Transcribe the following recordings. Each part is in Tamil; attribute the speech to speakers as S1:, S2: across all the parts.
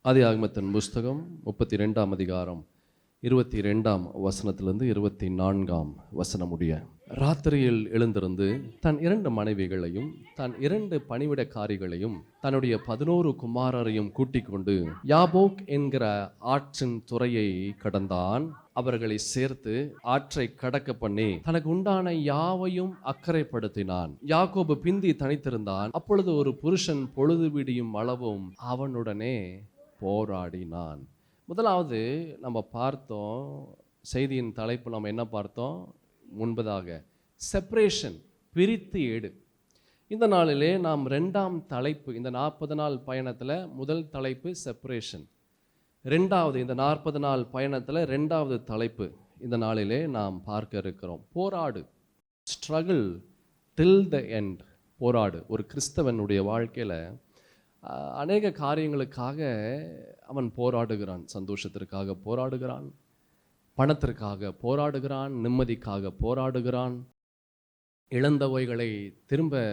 S1: ஆதியாகமத்தின் புஸ்தகம் 32ஆம் அதிகாரம் 22ஆம் வசனத்திலிருந்து 24ஆம் வசனம் முடிய. ராத்திரியில் எழுந்திருந்து தன் 2 மனைவிகளையும் தன் 2 பணிவிடைக்காரிகளையும் தன்னுடைய 11 குமாரரையும் கூட்டிக் கொண்டு யாபோக் என்கிற ஆற்றின் துறையை கடந்தான். அவர்களை சேர்த்து ஆற்றை கடக்க பண்ணி தனக்கு உண்டான யாவையும் அக்கறைப்படுத்தினான். யாக்கோபு பிந்தி தனித்திருந்தான். அப்பொழுது ஒரு புருஷன் பொழுது விடியும் அளவும் அவனுடனே போராடினான். முதலாவது நம்ம பார்த்தோம், செய்தியின் தலைப்பு நம்ம என்ன பார்த்தோம்? முன்பதாக செப்பரேஷன், பிரித்து எடு. இந்த நாளிலே நாம் 2ஆம் தலைப்பு, இந்த 40 நாள் பயணத்தில் முதல் தலைப்பு செப்பரேஷன். ரெண்டாவது, இந்த 40 நாள் பயணத்தில் 2ஆவது தலைப்பு இந்த நாளிலே நாம் பார்க்க இருக்கிறோம். போராடு, ஸ்ட்ரகிள் டில் த எண்ட். போராடு. ஒரு கிறிஸ்தவனுடைய வாழ்க்கையில் அநேக காரியங்களுக்காக அவன் போராடுகிறான். சந்தோஷத்திற்காக போராடுகிறான், பணத்திற்காக போராடுகிறான், நிம்மதிக்காக போராடுகிறான், இழந்தவைகளை திரும்ப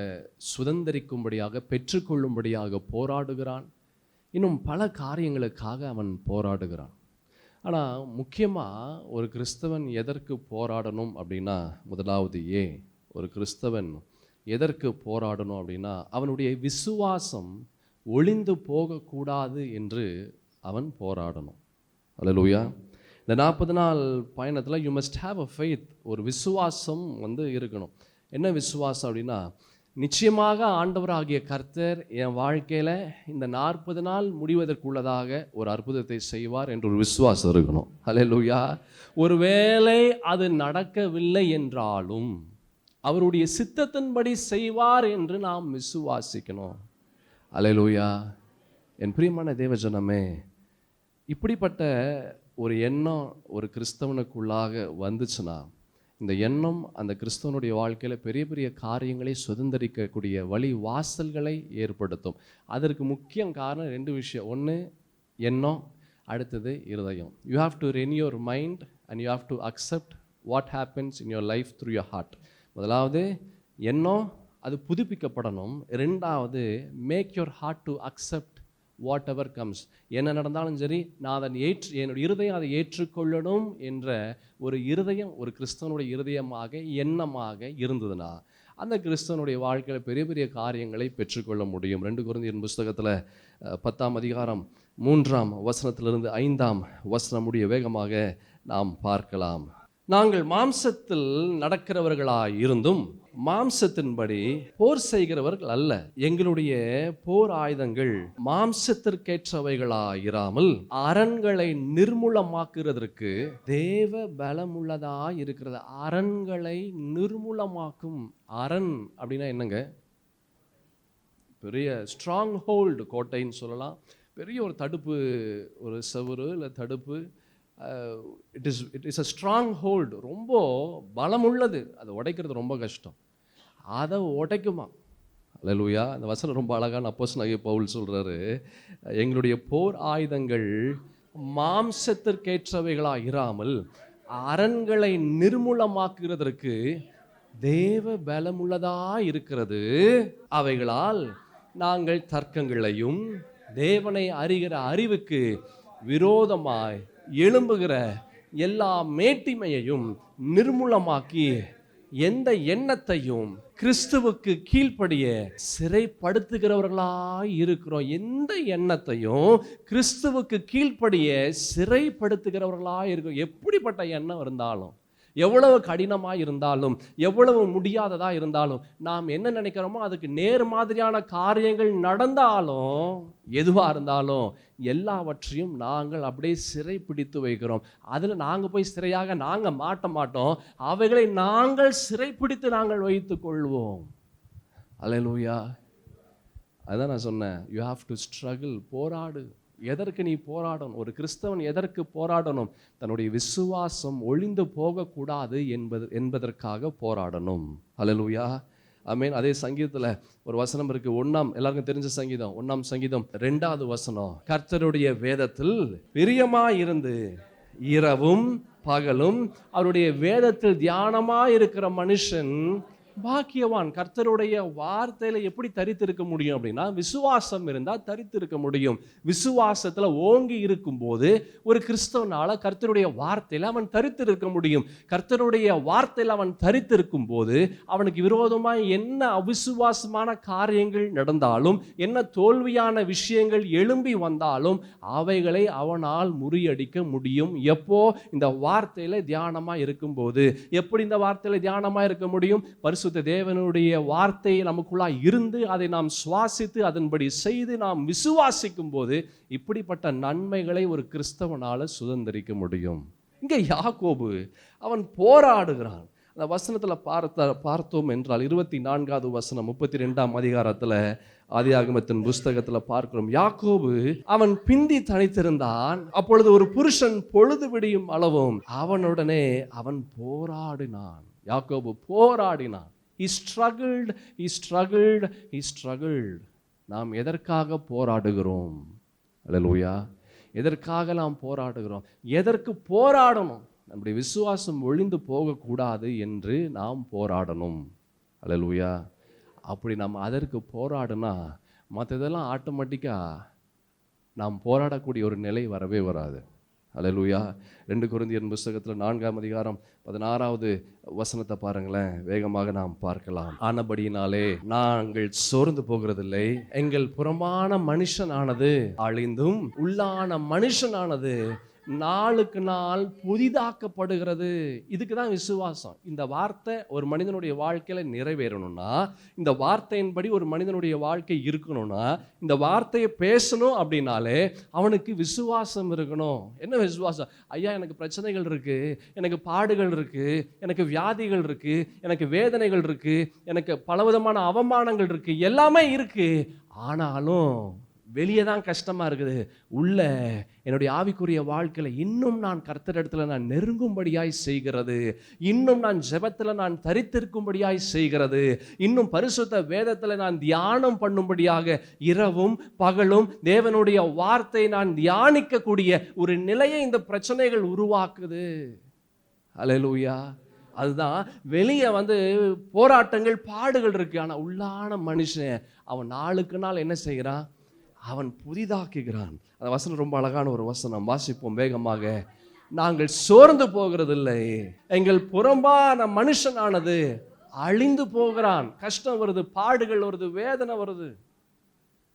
S1: சுதந்திரிக்கும்படியாக பெற்றுக்கொள்ளும்படியாக போராடுகிறான், இன்னும் பல காரியங்களுக்காக அவன் போராடுகிறான். ஆனால் முக்கியமாக ஒரு கிறிஸ்தவன் எதற்கு போராடணும் அப்படின்னா, முதலாவது ஒரு கிறிஸ்தவன் எதற்கு போராடணும் அப்படின்னா, அவனுடைய விசுவாசம் ஒளிந்து போகக்கூடாது என்று அவன் போராடணும். அல்லேலூயா. இந்த 40 நாள் பயணத்தில் you must have a faith. ஒரு விசுவாசம் இருக்கணும். என்ன விசுவாசம் அப்படின்னா, நிச்சயமாக ஆண்டவராகிய கர்த்தர் என் வாழ்க்கையில் இந்த 40 நாள் முடிவதற்குள்ளதாக ஒரு அற்புதத்தை செய்வார் என்ற ஒரு விசுவாசம் இருக்கணும். அல்லேலூயா. ஒருவேளை அது நடக்கவில்லை என்றாலும் அவருடைய சித்தத்தின்படி செய்வார் என்று நாம் விசுவாசிக்கணும். அல்லேலூயா. என் பிரியமான தேவஜனமே, இப்படிப்பட்ட ஒரு எண்ணம் ஒரு கிறிஸ்தவனுக்குள்ளாக வந்துச்சுன்னா, இந்த எண்ணம் அந்த கிறிஸ்தவனுடைய வாழ்க்கையில் பெரிய பெரிய காரியங்களை சுதந்திரிக்கக்கூடிய வழி வாசல்களை ஏற்படுத்தும். அதற்கு முக்கிய காரணம் 2 விஷயம். ஒன்று எண்ணம், அடுத்தது இருதயம். You have to renew your mind and you have to accept what happens in your life through your heart. முதலாவது எண்ணம், அது புதுப்பிக்கப்படணும். 2வது make your heart to accept whatever comes. என்ன நடந்தாலும் சரி, நான் அதை என்னுடைய இருதயம் அதை ஏற்றுக்கொள்ளணும் என்ற ஒரு இருதயம் ஒரு கிறிஸ்தவனுடைய இருதயமாக, எண்ணமாக இருந்ததுன்னா அந்த கிறிஸ்தவனுடைய வாழ்க்கையில் பெரிய பெரிய காரியங்களை பெற்றுக்கொள்ள முடியும். 2 கொரிந்தியர் புஸ்தகத்தில் 10ஆம் அதிகாரம் 3ஆம் வசனத்திலிருந்து 5ஆம் வசனம் முடிய வேகமாக நாம் பார்க்கலாம். நாங்கள் மாம்சத்தில் நடக்கிறவர்களாய் இருந்தும் மாம்சத்தின்படி போர் செய்கிறவர்கள் அல்ல. எங்களுடைய போர் ஆயுதங்கள் மாம்சத்திற்கேற்றவைகளாயிராமல் அரண்களை நிர்மூலமாக்குறதற்கு தேவ பலமுள்ளதாய் இருக்கிறது. அரண்களை நிர்மூலமாக்கும். அரண் அப்படின்னா என்னங்க? பெரிய ஸ்ட்ராங் ஹோல்டு, கோட்டைன்னு சொல்லலாம். பெரிய ஒரு தடுப்பு, ஒரு செவுறு இல்லை தடுப்பு. It is a strong hold. ரொம்ப பலமுள்ளது. அதை உடைக்கிறது ரொம்ப கஷ்டம். அதை உடைக்குமா? அல்லேலூயா. அந்த வசனம் ரொம்ப அழகான அப்போஸ்தலனாகிய பவுல் சொல்கிறாரு, எங்களுடைய போர் ஆயுதங்கள் மாம்சத்திற்கேற்றவைகளாக இராமல் அரண்களை நிர்மூலமாக்குறதற்கு தேவ பலமுள்ளதாக இருக்கிறது. அவைகளால் நாங்கள் தர்க்கங்களையும் தேவனை அறிகிற அறிவுக்கு விரோதமாய் எழும்புகிற எல்லா மேட்டிமையையும் நிர்மூலமாக்கி எந்த எண்ணத்தையும் கிறிஸ்துவுக்கு கீழ்ப்படிய சிறைப்படுத்துகிறவர்களாய் இருக்கிறோம். எந்த எண்ணத்தையும் கிறிஸ்துவுக்கு கீழ்ப்படிய சிறைப்படுத்துகிறவர்களாய் இருக்கும். எப்படிப்பட்ட எண்ணம் இருந்தாலும், எவ்வளவு கடினமாக இருந்தாலும், எவ்வளவு முடியாததாக இருந்தாலும், நாம் என்ன நினைக்கிறோமோ அதுக்கு நேர் மாதிரியான காரியங்கள் நடந்தாலும், எதுவாக இருந்தாலும் எல்லாவற்றையும் நாங்கள் அப்படியே சிறை பிடித்து வைக்கிறோம். அதில் நாங்கள் போய் சிறையாக நாங்கள் மாட்ட மாட்டோம். அவைகளை நாங்கள் சிறைப்பிடித்து நாங்கள் வைத்து கொள்வோம். அல்லேலூயா. அதான் நான் சொன்னேன், யூ ஹாவ் டு ஸ்ட்ரகிள். போராடு. எதற்கு நீ போராடணும்? ஒரு கிறிஸ்தவன் எதற்கு போராடணும்? தன்னுடைய விசுவாசம் ஒளிந்து போகக்கூடாது என்பதற்காக போராடணும். அல்லேலூயா. ஆமென். அதே சங்கீதத்தில் ஒரு வசனம் இருக்கு. எல்லாருக்கும் தெரிஞ்ச சங்கீதம், 1ஆம் சங்கீதம் 2வது வசனம். கர்த்தருடைய வேதத்தில் பிரியமாயிருந்து இரவும் பகலும் அவருடைய வேதத்தில் தியானமாய் இருக்கிற மனுஷன் பாக்கியவான். கர்த்தருடைய வார்த்தையில எப்படி தரித்திருக்க முடியும் அப்படின்னா, விசுவாசம் இருந்தா தரித்திருக்க முடியும். விசுவாசத்துல ஓங்கி இருக்கும்போது ஒரு கிறிஸ்தவனால கர்த்தருடைய வார்த்தையில அவன் தரித்திருக்க முடியும். கர்த்தருடைய வார்த்தையில அவன் தரித்திருக்கும் போது அவனுக்கு விரோதமாய் என்ன அவிசுவாசமான காரியங்கள் நடந்தாலும், என்ன தோல்வியான விஷயங்கள் எழும்பி வந்தாலும் அவைகளை அவனால் முறியடிக்க முடியும். எப்போ? இந்த வார்த்தையில தியானமா இருக்கும்போது. எப்படி இந்த வார்த்தையில தியானமா இருக்க முடியும்? பரிசுத்த தேவனுடைய வார்த்தை நமக்குள்ளாய் இருந்து அதை நாம் சுவாசித்து அதன்படி செய்து நாம் விசுவாசிக்கும் போது இப்படிப்பட்ட நன்மைகளை ஒரு கிறிஸ்தவனால சுதந்திரிக்க முடியும். இங்க யாக்கோபு அவன் போராடுகிறான். அந்த வசனத்துல பார்த்தோம் என்றால் 24வது வசனம் 32ஆம் அதிகாரத்துல ஆதியாகமத்தின் புஸ்தகத்துல பார்க்கிறோம். யாக்கோபு அவன் பிந்தி தனித்திருந்தான். அப்பொழுது ஒரு புருஷன் பொழுது விடியும் அளவும் அவனுடனே அவன் போராடினான். யாக்கோபு போராடினான். He struggled. நாம் எதற்காக போராடுகிறோம்? அல்லேலூயா. எதற்காக நாம் போராடுகிறோம்? எதற்கு போராடணும்? நம்முடைய விசுவாசம் ஒழிந்து போகக்கூடாது என்று நாம் போராடணும். அல்லேலூயா. அப்படி நம்ம அதற்கு போராடுனா மற்றதெல்லாம் ஆட்டோமேட்டிக்காக நாம் போராடக்கூடிய ஒரு நிலை வரவே வராது. அல்லேலூயா. 2 கொரிந்தியர் புஸ்தகத்தில் 4ஆம் அதிகாரம் 16வது வசனத்தை பாருங்களேன். வேகமாக நாம் பார்க்கலாம். ஆனபடியினாலே நாங்கள் சோர்ந்து போகிறதில்லை. எங்கள் புறமான மனுஷனானது அழிந்தும் உள்ளான மனுஷனானது நாளுக்கு நாள் புதிதாக்கப்படுகிறது. இதுக்கு தான் விசுவாசம். இந்த வார்த்தை ஒரு மனிதனுடைய வாழ்க்கையில நிறைவேறணும்னா, இந்த வார்த்தையின்படி ஒரு மனிதனுடைய வாழ்க்கை இருக்கணும்னா, இந்த வார்த்தையை பேசணும் அப்படின்னாலே அவனுக்கு விசுவாசம் இருக்கணும். என்ன விசுவாசம்? ஐயா, எனக்கு பிரச்சனைகள் இருக்கு, எனக்கு பாடுகள் இருக்கு, எனக்கு வியாதிகள் இருக்கு, எனக்கு வேதனைகள் இருக்கு, எனக்கு பலவிதமான அவமானங்கள் இருக்கு, எல்லாமே இருக்கு. ஆனாலும் வெளியே தான் கஷ்டமா இருக்குது. உள்ள என்னுடைய ஆவிக்குரிய வாழ்க்கையில இன்னும் நான் கர்த்தரிடத்துல நான் நெருங்கும்படியாய் செய்கிறது, இன்னும் நான் ஜெபத்துல நான் தரித்திருக்கும்படியாய் செய்கிறது, இன்னும் பரிசுத்த வேதத்துல நான் தியானம் பண்ணும்படியாக இரவும் பகலும் தேவனுடைய வார்த்தை நான் தியானிக்கக்கூடிய ஒரு நிலையை இந்த பிரச்சனைகள் உருவாக்குது. அல்லேலூயா. அதுதான் வெளியே போராட்டங்கள் பாடுகள் இருக்கு. ஆனா உள்ளான மனுஷன் அவன் நாளுக்கு நாள் என்ன செய்கிறான்? அவன் புதிதாக்குகிறான். அந்த வசனம் ரொம்ப அழகான ஒரு வசனம். வாசிப்போம் வேகமாக. நாங்கள் சோர்ந்து போகிறதில்லை. எங்கள் புறம்பான மனுஷனானது அழிந்து போகிறான். கஷ்டம் வருது, பாடுகள் வருது, வேதனை வருது,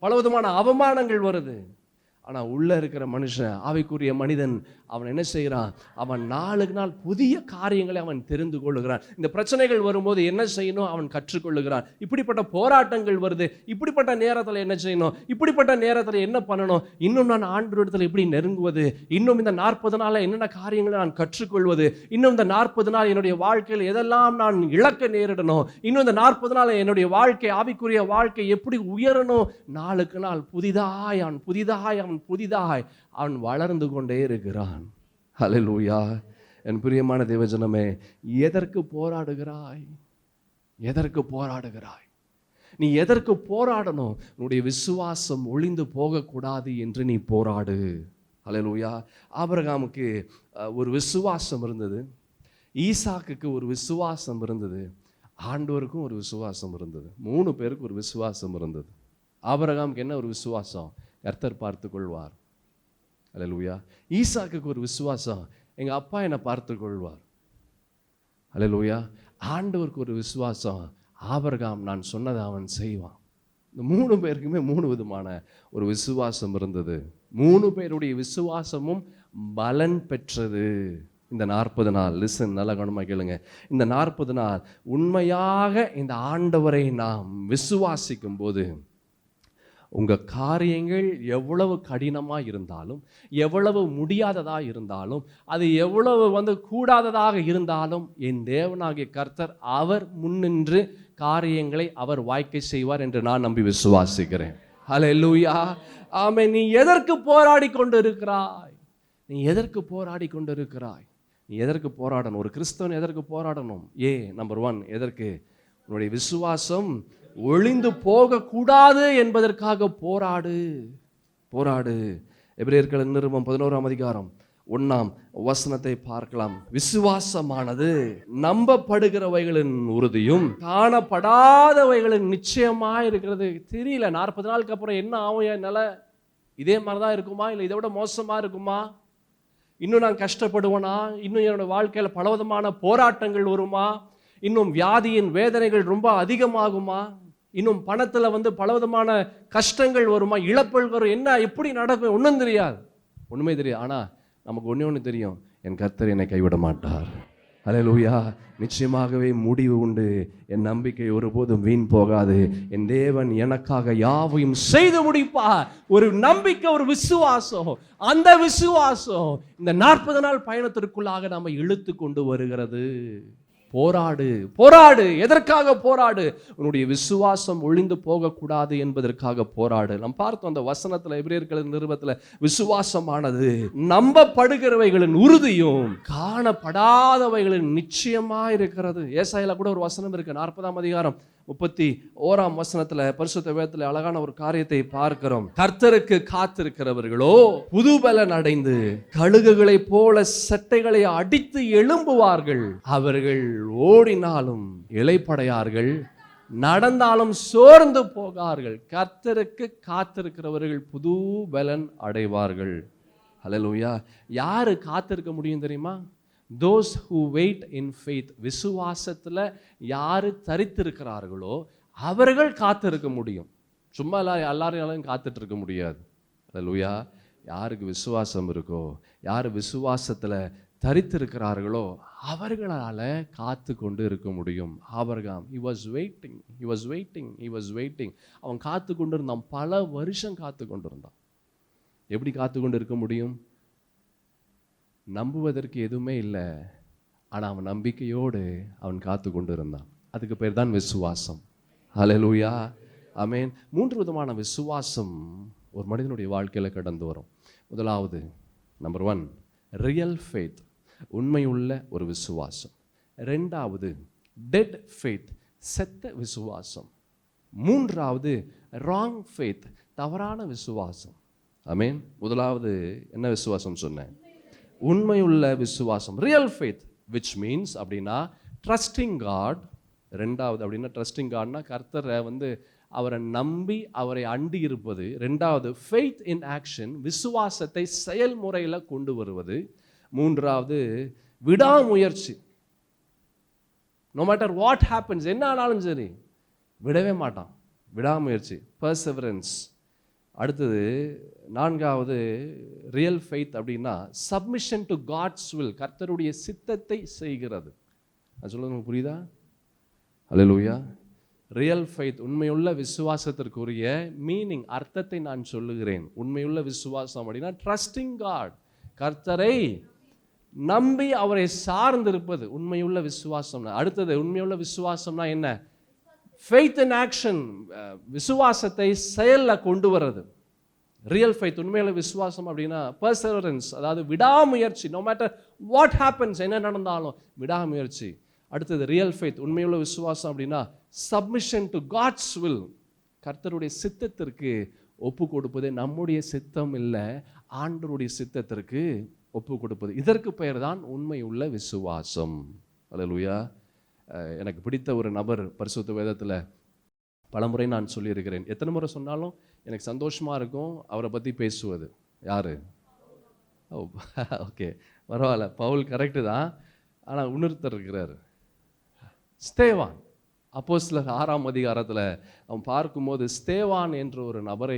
S1: பலவிதமான அவமானங்கள் வருது. ஆனா உள்ள இருக்கிற மனுஷன், ஆவிக்குரிய மனிதன், அவன் என்ன செய்கிறான்? அவன் நாளுக்கு நாள் புதிய காரியங்களை அவன் தெரிந்து கொள்ளுகிறான். இந்த பிரச்சனைகள் வரும்போது என்ன செய்யணும் அவன் கற்றுக்கொள்ளுகிறான். இப்படிப்பட்ட போராட்டங்கள் வருது, இப்படிப்பட்ட நேரத்தில் என்ன செய்யணும், இப்படிப்பட்ட நேரத்தில் என்ன பண்ணணும், இன்னும் நான் ஆண்டவரிடத்தில் எப்படி நெருங்குவது, இன்னும் இந்த 40 நாள் என்னென்ன காரியங்களை நான் கற்றுக்கொள்வது, இன்னும் இந்த 40 நாள் என்னுடைய வாழ்க்கையில் எதெல்லாம் நான் இழக்க நேரிடணும், இன்னும் இந்த 40 நாள் என்னுடைய வாழ்க்கை, ஆவிக்குரிய வாழ்க்கை எப்படி உயரணும். நாளுக்கு நாள் புதிதாய் அவன் வளர்ந்து கொண்டே இருக்கிறான். ஹல்லேலூயா. என் பிரியமான தேவஜனமே, எதற்கு போராடுகிறாய்? எதற்கு போராடுகிறாய்? நீ எதற்கு போராடணும்? உன்னுடைய விசுவாசம் ஒழிந்து போகக்கூடாது என்று நீ போராடு. ஹல்லேலூயா. ஆபிரகாமுக்கு ஒரு விசுவாசம் இருந்தது, ஈசாக்குக்கு ஒரு விசுவாசம் இருந்தது, ஆண்டவருக்கும் ஒரு விசுவாசம் இருந்தது. 3 பேருக்கு ஒரு விசுவாசம் இருந்தது. ஆபிரகாமுக்கு என்ன ஒரு விசுவாசம்? கர்த்தர் பார்த்து கொள்வார். அல்லேலூயா. ஈசாக்குக்கு ஒரு விசுவாசம், எங்க அப்பா என்னை பார்த்து கொள்வார். அல்லேலூயா. ஆண்டவருக்கு ஒரு விசுவாசம், ஆபிரகாம் நான் சொன்னதை அவன் செய்வான். இந்த 3 பேருக்குமே 3 விதமான ஒரு விசுவாசம் இருந்தது. 3 பேருடைய விசுவாசமும் பலன் பெற்றது. இந்த 40 நாள், லிசன், நல்ல கவனமாக கேளுங்க. இந்த 40 நாள் உண்மையாக இந்த ஆண்டவரை நாம் விசுவாசிக்கும் போது உங்கள் காரியங்கள் எவ்வளவு கடினமாக இருந்தாலும், எவ்வளவு முடியாததாக இருந்தாலும், அது எவ்வளவு கூடாததாக இருந்தாலும், என் தேவனாகிய கர்த்தர் அவர் முன்னின்று காரியங்களை அவர் வாய்க்கை செய்வார் என்று நான் நம்பி விசுவாசிக்கிறேன். ஹல்லேலூயா. ஆமென். நீ எதற்கு போராடி கொண்டு இருக்கிறாய்? நீ எதற்கு போராடி கொண்டு இருக்கிறாய்? நீ எதற்கு போராடணும்? ஒரு கிறிஸ்தவன் எதற்கு போராடணும்? நம்பர் 1, எதற்கு? உன்னுடைய விசுவாசம் ஒழிந்து போகக்கூடாது என்பதற்காக போராடு. எபிரேயர்கள் நிருபம் 11ஆம் அதிகாரம் 1ஆம் வசனத்தை பார்க்கலாம். விசுவாசமானது நம்பப்படுகிறவைகளின் உறுதியும் காணப்படாதவைகளின் நிச்சயமாய் இருக்கிறது. தெரியல 40 நாளுக்கு அப்புறம் என்ன ஆகும் என் நிலை, இதே மாதிரிதான் இருக்குமா, இல்லை இதை விட மோசமா இருக்குமா, இன்னும் நான் கஷ்டப்படுவேனா, இன்னும் என்னோட வாழ்க்கையில பலவிதமான போராட்டங்கள் வருமா, இன்னும் வியாதியின் வேதனைகள் ரொம்ப அதிகமாகுமா, இன்னும் பணத்துல பலவிதமான கஷ்டங்கள் வருமா, இழப்புகள் வரும், என்ன எப்படி நடக்கும் ஒன்றும் தெரியாது, ஒண்ணுமே தெரியாது. ஆனா நமக்கு ஒண்ணு தெரியும், என் கர்த்தர் என்னை கைவிட மாட்டார். அல்லேலூயா. நிச்சயமாகவே முடிவு உண்டு. என் நம்பிக்கை ஒருபோதும் வீண் போகாது. என் தேவன் எனக்காக யாவையும் செய்து முடிப்பார். ஒரு நம்பிக்கை, ஒரு விசுவாசம். அந்த விசுவாசம் இந்த 40 நாள் பயணத்திற்குள்ளாக நாம இழுத்து கொண்டு வருகிறது. போராடு, போராடு. எதற்காக போராடு? உன்னுடைய விசுவாசம் ஒழிந்து போகக்கூடாது என்பதற்காக போராடு. நாம் பார்த்தோம் அந்த வசனத்துல, எபிரேயர்களின் நிருபத்துல, விசுவாசமானது நம்பப்படுகிறவைகளின் உறுதியும் காணப்படாதவைகளின் நிச்சயமா இருக்கிறது. ஏசாயால கூட ஒரு வசனம் இருக்கு, 40ஆம் அதிகாரம் 31ஆம் வசனத்துல, பரிசுத்த வேதத்துல அழகான ஒரு காரியத்தை பார்க்கிறோம். கர்த்தருக்கு காத்திருக்கிறவர்களோ புதுபலன் அடைந்து கழுகுகளைப் போல சட்டைகளை அடித்து எழும்புவார்கள். அவர்கள் ஓடினாலும் இளைப்படையார்கள், நடந்தாலும் சோர்ந்து போகார்கள். கர்த்தருக்கு காத்திருக்கிறவர்கள் புது பலன் அடைவார்கள். அல்லேலூயா. யாரு காத்திருக்க முடியும் தெரியுமா? Those who wait in faith. விசுவாசத்துல யாரு தரித்திருக்கிறார்களோ அவர்கள் காத்திருக்க முடியும். சும்மா எல்லாரையும் காத்துட்டு இருக்க முடியாது. அல்லேலூயா. யாருக்கு விசுவாசம் இருக்கோ, யார் விசுவாசத்துல தரித்திருக்கிறார்களோ அவர்களால காத்து கொண்டு இருக்க முடியும். Abraham, he was waiting. அவன் காத்து கொண்டு இருந்தான், பல வருஷம் காத்து கொண்டு இருந்தான். எப்படி காத்து கொண்டு இருக்க முடியும்? நம்புவதற்கு எதுவுமே இல்லை, ஆனால் அவன் நம்பிக்கையோடு அவன் காத்து கொண்டு இருந்தான். அதுக்கு பேர் தான் விசுவாசம். ஹல்லேலூயா, ஆமென். 3 விதமான விசுவாசம் ஒரு மனிதனுடைய வாழ்க்கையில கடந்து வரும். முதலாவது, நம்பர் 1, ரியல் ஃபெய்த், உண்மையுள்ள ஒரு விசுவாசம். 2வது, டெட் ஃபெய்த், செத்த விசுவாசம். 3வது, ராங் ஃபெய்த், தவறான விசுவாசம். ஆமென். முதலாவது என்ன விசுவாசம் சொன்னேன்? உண்மையுள்ள விசுவாசம், ரியல் ஃபெய்த், which means அப்படின்னா ட்ரஸ்டிங் காட். 2வது அப்படின்னா ட்ரஸ்டிங் காட்னா கர்த்தரை அவரை நம்பி அவரை அண்டி இருப்பது. 2வது ஃபெய்த் இன் ஆக்ஷன், விசுவாசத்தை செயல்முறையில் கொண்டு வருவது. 3வது விடாமுயற்சி. நோ மேட்டர் வாட் ஹேப்பன்ஸ், என்ன ஆனாலும் சரி விடவே மாட்டான், விடாமுயற்சி, பர்செவரன்ஸ். அடுத்தது 4வது ரியல் ஃபெய்த் அப்படின்னா சப்மிஷன் டு காட்ஸ் வில், கர்த்தருடைய சித்தத்தை செய்கிறது. அது சொல்லுங்க, புரியுதா? அல்லேலூயா. ரியல் ஃபெய்த், உண்மையுள்ள விசுவாசத்திற்குரிய மீனிங், அர்த்தத்தை நான் சொல்லுகிறேன். உண்மையுள்ள விசுவாசம் அப்படின்னா ட்ரஸ்டிங் காட், கர்த்தரை நம்பி அவரை சார்ந்திருப்பது உண்மையுள்ள விசுவாசம். அடுத்தது உண்மையுள்ள விசுவாசம்னா என்ன? ஃபெய்த் இன் ஆக்ஷன், விசுவாசத்தை செயலில் கொண்டு வர்றது. ரியல் ஃபெய்த், உண்மையுள்ள விசுவாசம் அப்படின்னா பர்செவரன்ஸ், அதாவது விடாமுயற்சி. நோ மேட்டர் வாட் ஹேப்பன்ஸ், என்ன நடந்தாலும் விடாமுயற்சி. அடுத்தது ரியல் ஃபெய்த், உண்மையுள்ள விசுவாசம் அப்படின்னா சப்மிஷன் டு காட்ஸ் வில், கர்த்தருடைய சித்தத்திற்கு ஒப்பு கொடுப்பது. நம்முடைய சித்தம் இல்லை, ஆண்டவருடைய சித்தத்திற்கு ஒப்பு கொடுப்பது. இதற்கு பெயர் தான் உண்மையுள்ள விசுவாசம். அல்லேலூயா. எனக்கு பிடித்த ஒரு நபர் பரிசுத்த வேதத்தில் பலமுறை நான் சொல்லியிருக்கிறேன். எத்தனை முறை சொன்னாலும் எனக்கு சந்தோஷமாக இருக்கும் அவரை பற்றி பேசுவது. யார்? ஓகே, பரவாயில்ல, பவுல் கரெக்டு தான். ஆனால் இன்னொருத்தர் இருக்கிறார், ஸ்தேவான். அப்போஸ்தலர் 6ஆம் அதிகாரத்தில் அவன் பார்க்கும்போது ஸ்தேவான் என்ற ஒரு நபரை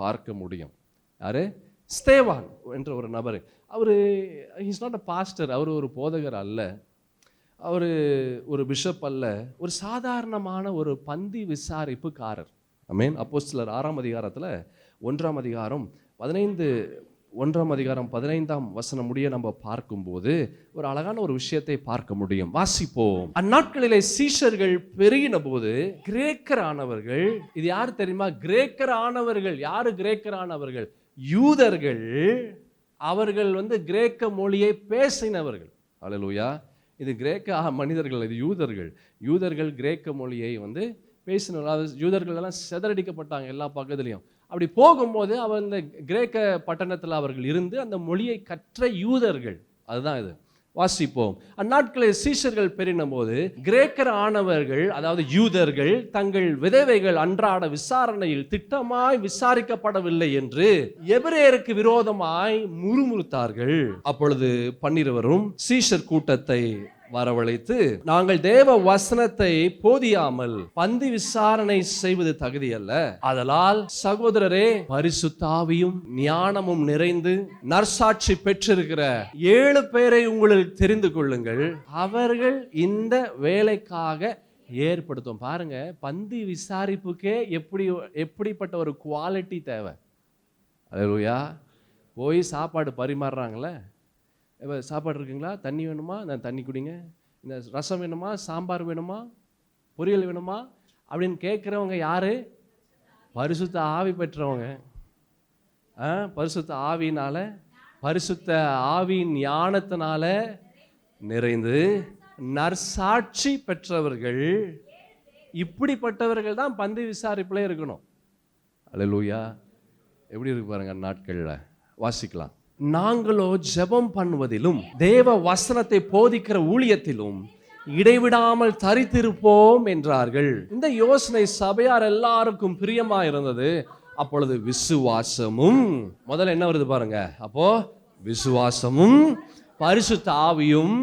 S1: பார்க்க முடியும். யார்? ஸ்தேவான் என்ற ஒரு நபர். அவர் இஸ் நாட் அ பாஸ்டர், அவர் ஒரு போதகர் அல்ல, அவர் ஒரு பிஷப் அல்ல, ஒரு சாதாரணமான ஒரு பந்தி விசாரிப்புக்காரர். ஆமென். அப்போஸ்தலர் 6ஆம் அதிகாரத்தில் 1ஆம் அதிகாரம் 15ஆம் வசனம் முடிய நம்ம பார்க்கும்போது ஒரு அழகான ஒரு விஷயத்தை பார்க்க முடியும். வாசிப்போம். அந்நாட்களிலே சீஷர்கள் பெருகின போது கிரேக்கரானவர்கள், இது யார் தெரியுமா? கிரேக்கரானவர்கள். யாரு கிரேக்கரானவர்கள்? யூதர்கள். அவர்கள் கிரேக்க மொழியை பேசினவர்கள். அல்லேலூயா. இது கிரேக்க மனிதர்கள், இது யூதர்கள். யூதர்கள் கிரேக்க மொழியை பேசினவர்கள். யூதர்கள் எல்லாம் சிதறடிக்கப்பட்டாங்க எல்லா பக்கத்துலையும். அப்படி போகும்போது அவர் இந்த கிரேக்க பட்டணத்தில் அவர்கள் இருந்து அந்த மொழியை கற்ற யூதர்கள். அதுதான் இது. வாசிப்போம். அந்நாட்களில் சீஷர்கள் பெருகின போது கிரேக்கர் ஆனவர்கள், அதாவது யூதர்கள், தங்கள் விதவைகள் அன்றாட விசாரணையில் திட்டமாய் விசாரிக்கப்படவில்லை என்று எபிரேயருக்கு விரோதமாய் முறுமுறுத்தார்கள். அப்பொழுது 12 சீஷர் கூட்டத்தை வரவழைத்து, நாங்கள் தேவ வசனத்தை போதியாமல் பந்தி விசாரணை செய்வது தகுதியல்ல. ஆதலால் சகோதரரே, பரிசுத்த ஆவியும் ஞானமும் நிறைந்து நற்சாட்சி பெற்றிருக்கிற 7 பேரை உங்களில் தெரிந்து கொள்ளுங்கள், அவர்கள் இந்த வேலைக்காக ஏற்படுத்தும். பாருங்க, பந்தி விசாரிப்புக்கே எப்படிப்பட்ட ஒரு குவாலிட்டி தேவை. அல்லேலூயா. போய் சாப்பாடு பரிமாறுறாங்களே, இப்போ சாப்பாடு இருக்குங்களா, தண்ணி வேணுமா, நான் தண்ணி குடிங்க, இந்த ரசம் வேணுமா, சாம்பார் வேணுமா, பொரியல் வேணுமா அப்படின்னு கேட்குறவங்க யாரு? பரிசுத்த ஆவி பெற்றவங்க. பரிசுத்த ஆவியினால, பரிசுத்த ஆவியின் ஞானத்தினால நிறைந்து நற்சாட்சி பெற்றவர்கள். இப்படிப்பட்டவர்கள் தான் பந்தி விசாரிப்புல இருக்கணும். அல்லேலூயா. எப்படி இருக்கு பாருங்க நாட்கள்ல. வாசிக்கலாம். நாங்களோ ஜெபம் பண்ணுவதிலும் தேவ வசனத்தை போதிக்கிற ஊழியத்திலும் இடைவிடாமல் தரித்திருப்போம் என்றார்கள். இந்த யோசனை சபையார் எல்லாருக்கும் பிரியமா இருந்தது. அப்பொழுது விசுவாசமும், முதல்ல என்ன வருது பாருங்க, அப்போ விசுவாசமும் பரிசுத்த ஆவியும்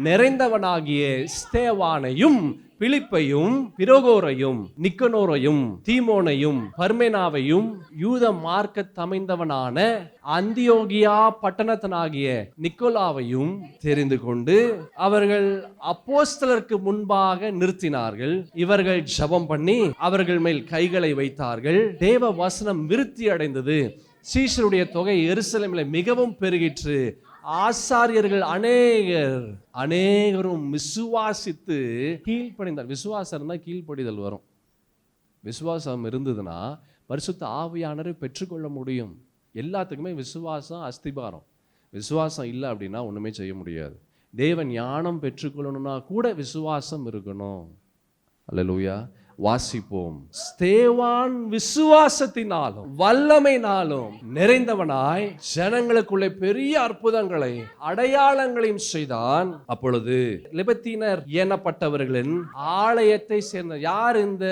S1: நிறைந்தவனாகிய ஸ்தேவானையும் பிலிப்பையும் பிரோகோரையும் நிக்கனோரையும் தீமோனையும் பர்மேனாவையும் யூத மார்க்கத் அமைந்தவனான அந்தியோகியா பட்டணத்தனாகிய நிக்கோலாவையும் தெரிந்து கொண்டு அவர்கள் அப்போஸ்தலருக்கு முன்பாக நிறுத்தினார்கள். இவர்கள் ஜெபம் பண்ணி அவர்கள் மேல் கைகளை வைத்தார்கள். தேவ வசனம் விருத்தி அடைந்தது. சீஷருடைய தொகை எருசலேமில் மிகவும் பெருகிற்று. ஆசாரியர்கள் அநேகரும் விசுவாசித்து கீழ்ப்படிந்தார். விசுவாசம் இருந்தால் கீழ்ப்படிதல் வரும். விசுவாசம் இருந்ததுன்னா பரிசுத்த ஆவியானவரை பெற்றுக்கொள்ள முடியும். எல்லாத்துக்குமே விசுவாசம் அஸ்திபாரம். விசுவாசம் இல்லை அப்படின்னா ஒன்றுமே செய்ய முடியாது. தேவன் ஞானம் பெற்றுக்கொள்ளணும்னா கூட விசுவாசம் இருக்கணும். அல்லேலூயா. வாசிப்போம். ஸ்தேவான் விசுவாசத்தினாலும் வல்லமையினாலும் நிறைந்தவனாய் ஜனங்களுக்குள்ளே பெரிய அற்புதங்களை அடையாளங்களையும் செய்தான். அப்பொழுது லிபர்த்தீனர் எனப்பட்டவர்களின் ஆலயத்தை சேர்ந்த, யார் இந்த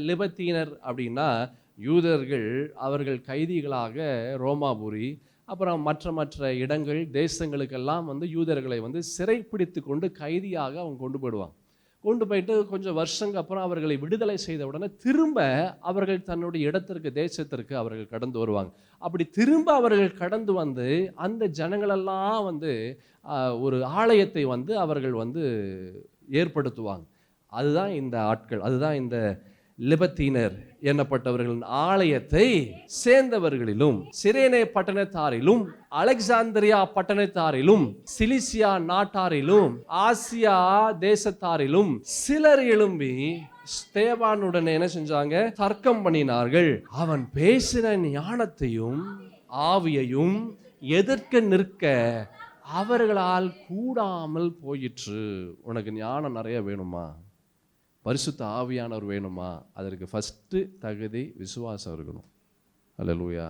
S1: லிபர்த்தீனர் அப்படின்னா, யூதர்கள். அவர்கள் கைதிகளாக ரோமாபுரி அப்புறம் மற்ற இடங்கள் தேசங்களுக்கெல்லாம் யூதர்களை சிறைப்பிடித்து கொண்டு கைதியாக அவங்க கொண்டு போயிட்டு கொஞ்சம் வருஷங்க அப்புறம் அவர்களை விடுதலை செய்த உடனே திரும்ப அவர்கள் தன்னுடைய இடத்திற்கு, தேசத்திற்கு அவர்கள் கடந்து வருவாங்க. அப்படி திரும்ப அவர்கள் கடந்து வந்து அந்த ஜனங்களெல்லாம் ஒரு ஆலயத்தை அவர்கள் ஏற்படுத்துவாங்க. அதுதான் இந்த ஆட்கள், அதுதான் இந்த லிபர்த்தீனர் என்னப்பட்டவர்களின் ஆலயத்தை சேர்ந்தவர்களிலும் சிரேனே பட்டணத்தாரிலும் அலெக்சாந்திரியா பட்டணத்தாரிலும் சிலிசியா நாட்டாரிலும் ஆசியா தேசத்தாரிலும் சிலர் எழும்பி ஸ்தேவானுடன் என்ன செஞ்சாங்க? தர்க்கம் பண்ணினார்கள். அவன் பேசின ஞானத்தையும் ஆவியையும் எதிர்க்க நிற்க அவர்களால் கூடாமல் போயிற்று. உனக்கு ஞானம் நிறைய வேணுமா? பரிசுத்த ஆவியானவர் வேணுமா? அதற்கு ஃபஸ்ட்டு தகுதி விசுவாசம் இருக்கணும். அல்லேலூயா.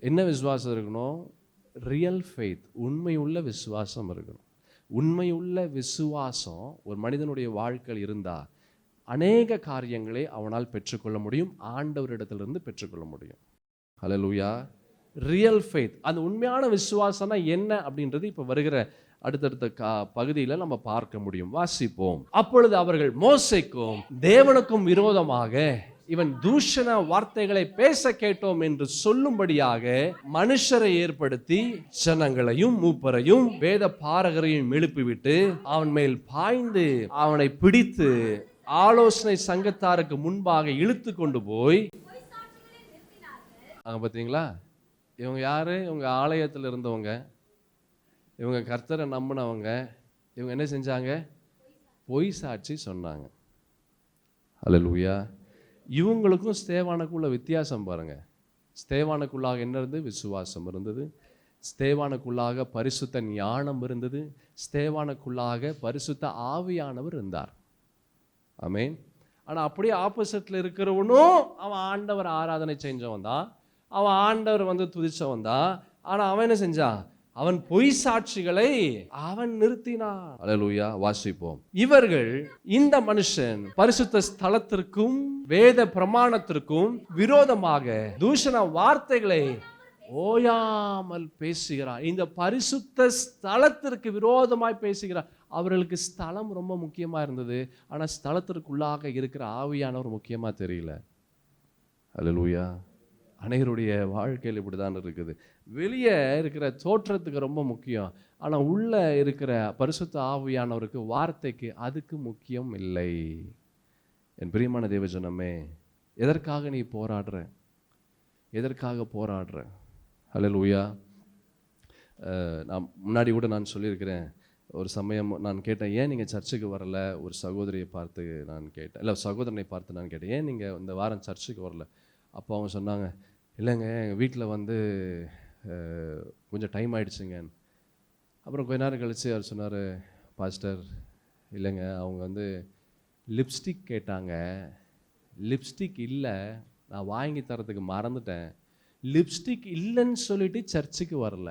S1: என்ன விசுவாசம் இருக்கணும்? ரியல் ஃபெய்த், உண்மையுள்ள விசுவாசம் இருக்கணும். உண்மையுள்ள விசுவாசம் ஒரு மனிதனுடைய வாழ்க்கையில் இருந்தால் அநேக காரியங்களை அவனால் பெற்றுக்கொள்ள முடியும், ஆண்டவரிடத்திலிருந்து பெற்றுக்கொள்ள முடியும். அல்லேலூயா. ரியல் ஃபெய்த், அந்த உண்மையான விசுவாசம்னா என்ன அப்படின்றது இப்போ வருகிற அடுத்தடுத்த பகுதியில் நம்ம பார்க்க முடியும். வாசிப்போம். அப்பொழுது அவர்கள் மோசேக்கும் தேவனுக்கும் விரோதமாக இவன் தூஷண வார்த்தைகளை பேச கேட்டோம் என்று சொல்லும்படியாக மனுஷரை ஏற்படுத்தி ஜனங்களையும் மூப்பரையும் வேத பாரகரையும் எழுப்பிவிட்டு அவன் மேல் பாய்ந்து அவனை பிடித்து ஆலோசனை சங்கத்தாருக்கு முன்பாக இழுத்து கொண்டு போய், அங்க பார்த்தீங்களா, இவங்க யாரு? இவங்க ஆலயத்தில் இருந்தவங்க, இவங்க கர்த்தரை நம்பினவங்க. இவங்க என்ன செஞ்சாங்க? பொய் சாட்சி சொன்னாங்க. அல்லேலூயா. இவங்களுக்கும் ஸ்தேவானுக்குள்ள வித்தியாசம் பாருங்க. ஸ்தேவானுக்குள்ளாக என்ன இருந்தது? விசுவாசம் இருந்தது. ஸ்தேவானுக்குள்ளாக பரிசுத்த ஞானம் இருந்தது. ஸ்தேவானுக்குள்ளாக பரிசுத்த ஆவியானவர் இருந்தார். ஆமென். ஆனால் அப்படியே ஆப்போசிட்டில் இருக்கிறவனும் அவன் ஆண்டவர் ஆராதனை செஞ்சவன் தான், அவன் ஆண்டவர் துதிச்சவன் தான். ஆனால் அவன் என்ன செஞ்சான்? அவன் பொய் சாட்சிகளை அவன் நிறுத்தினான். அல்லேலூயா. வாசிப்போம். இவர்கள், இந்த மனுஷன் பரிசுத்த ஸ்தலத்திற்கும் வேத பிரமாணத்திற்கும் விரோதமாக தூஷண வார்த்தைகளை ஓயாமல் பேசுகிறார். இந்த பரிசுத்த ஸ்தலத்திற்கு விரோதமாய் பேசுகிறார். அவர்களுக்கு ஸ்தலம் ரொம்ப முக்கியமா இருந்தது, ஆனா ஸ்தலத்திற்குள்ளாக இருக்கிற ஆவியானவர் முக்கியமா தெரியல. அல்லேலூயா. அனைவருடைய வாழ்க்கையில் இப்படிதான் இருக்குது. வெளியே இருக்கிற தோற்றத்துக்கு ரொம்ப முக்கியம், ஆனா உள்ள இருக்கிற பரிசுத்த ஆவியானவருக்கு, வார்த்தைக்கு, அதுக்கு முக்கியம் இல்லை. என் பிரியமான தேவஜனமே, எதற்காக நீ போராடுற? எதற்காக போராடுற? அல்லேலூயா. நான் முன்னாடி கூட நான் சொல்லியிருக்கிறேன். ஒரு சமயம் நான் கேட்டேன், ஏன் நீங்கள் சர்ச்சுக்கு வரல? ஒரு சகோதரியை பார்த்து நான் கேட்டேன், இல்லை சகோதரனை பார்த்து நான் கேட்டேன், ஏன் நீங்கள் இந்த வாரம் சர்ச்சுக்கு வரல? அப்போ அவங்க சொன்னாங்க, இல்லைங்க எங்கள் வீட்டில் கொஞ்சம் டைம் ஆகிடுச்சுங்க. அப்புறம் கொஞ்ச நேரம் கழித்து அவர் சொன்னார், பாஸ்டர் இல்லைங்க, அவங்க லிப்ஸ்டிக் கேட்டாங்க, லிப்ஸ்டிக் இல்லை, நான் வாங்கி தரத்துக்கு மறந்துட்டேன், லிப்ஸ்டிக் இல்லைன்னு சொல்லிட்டு சர்ச்சுக்கு வரல.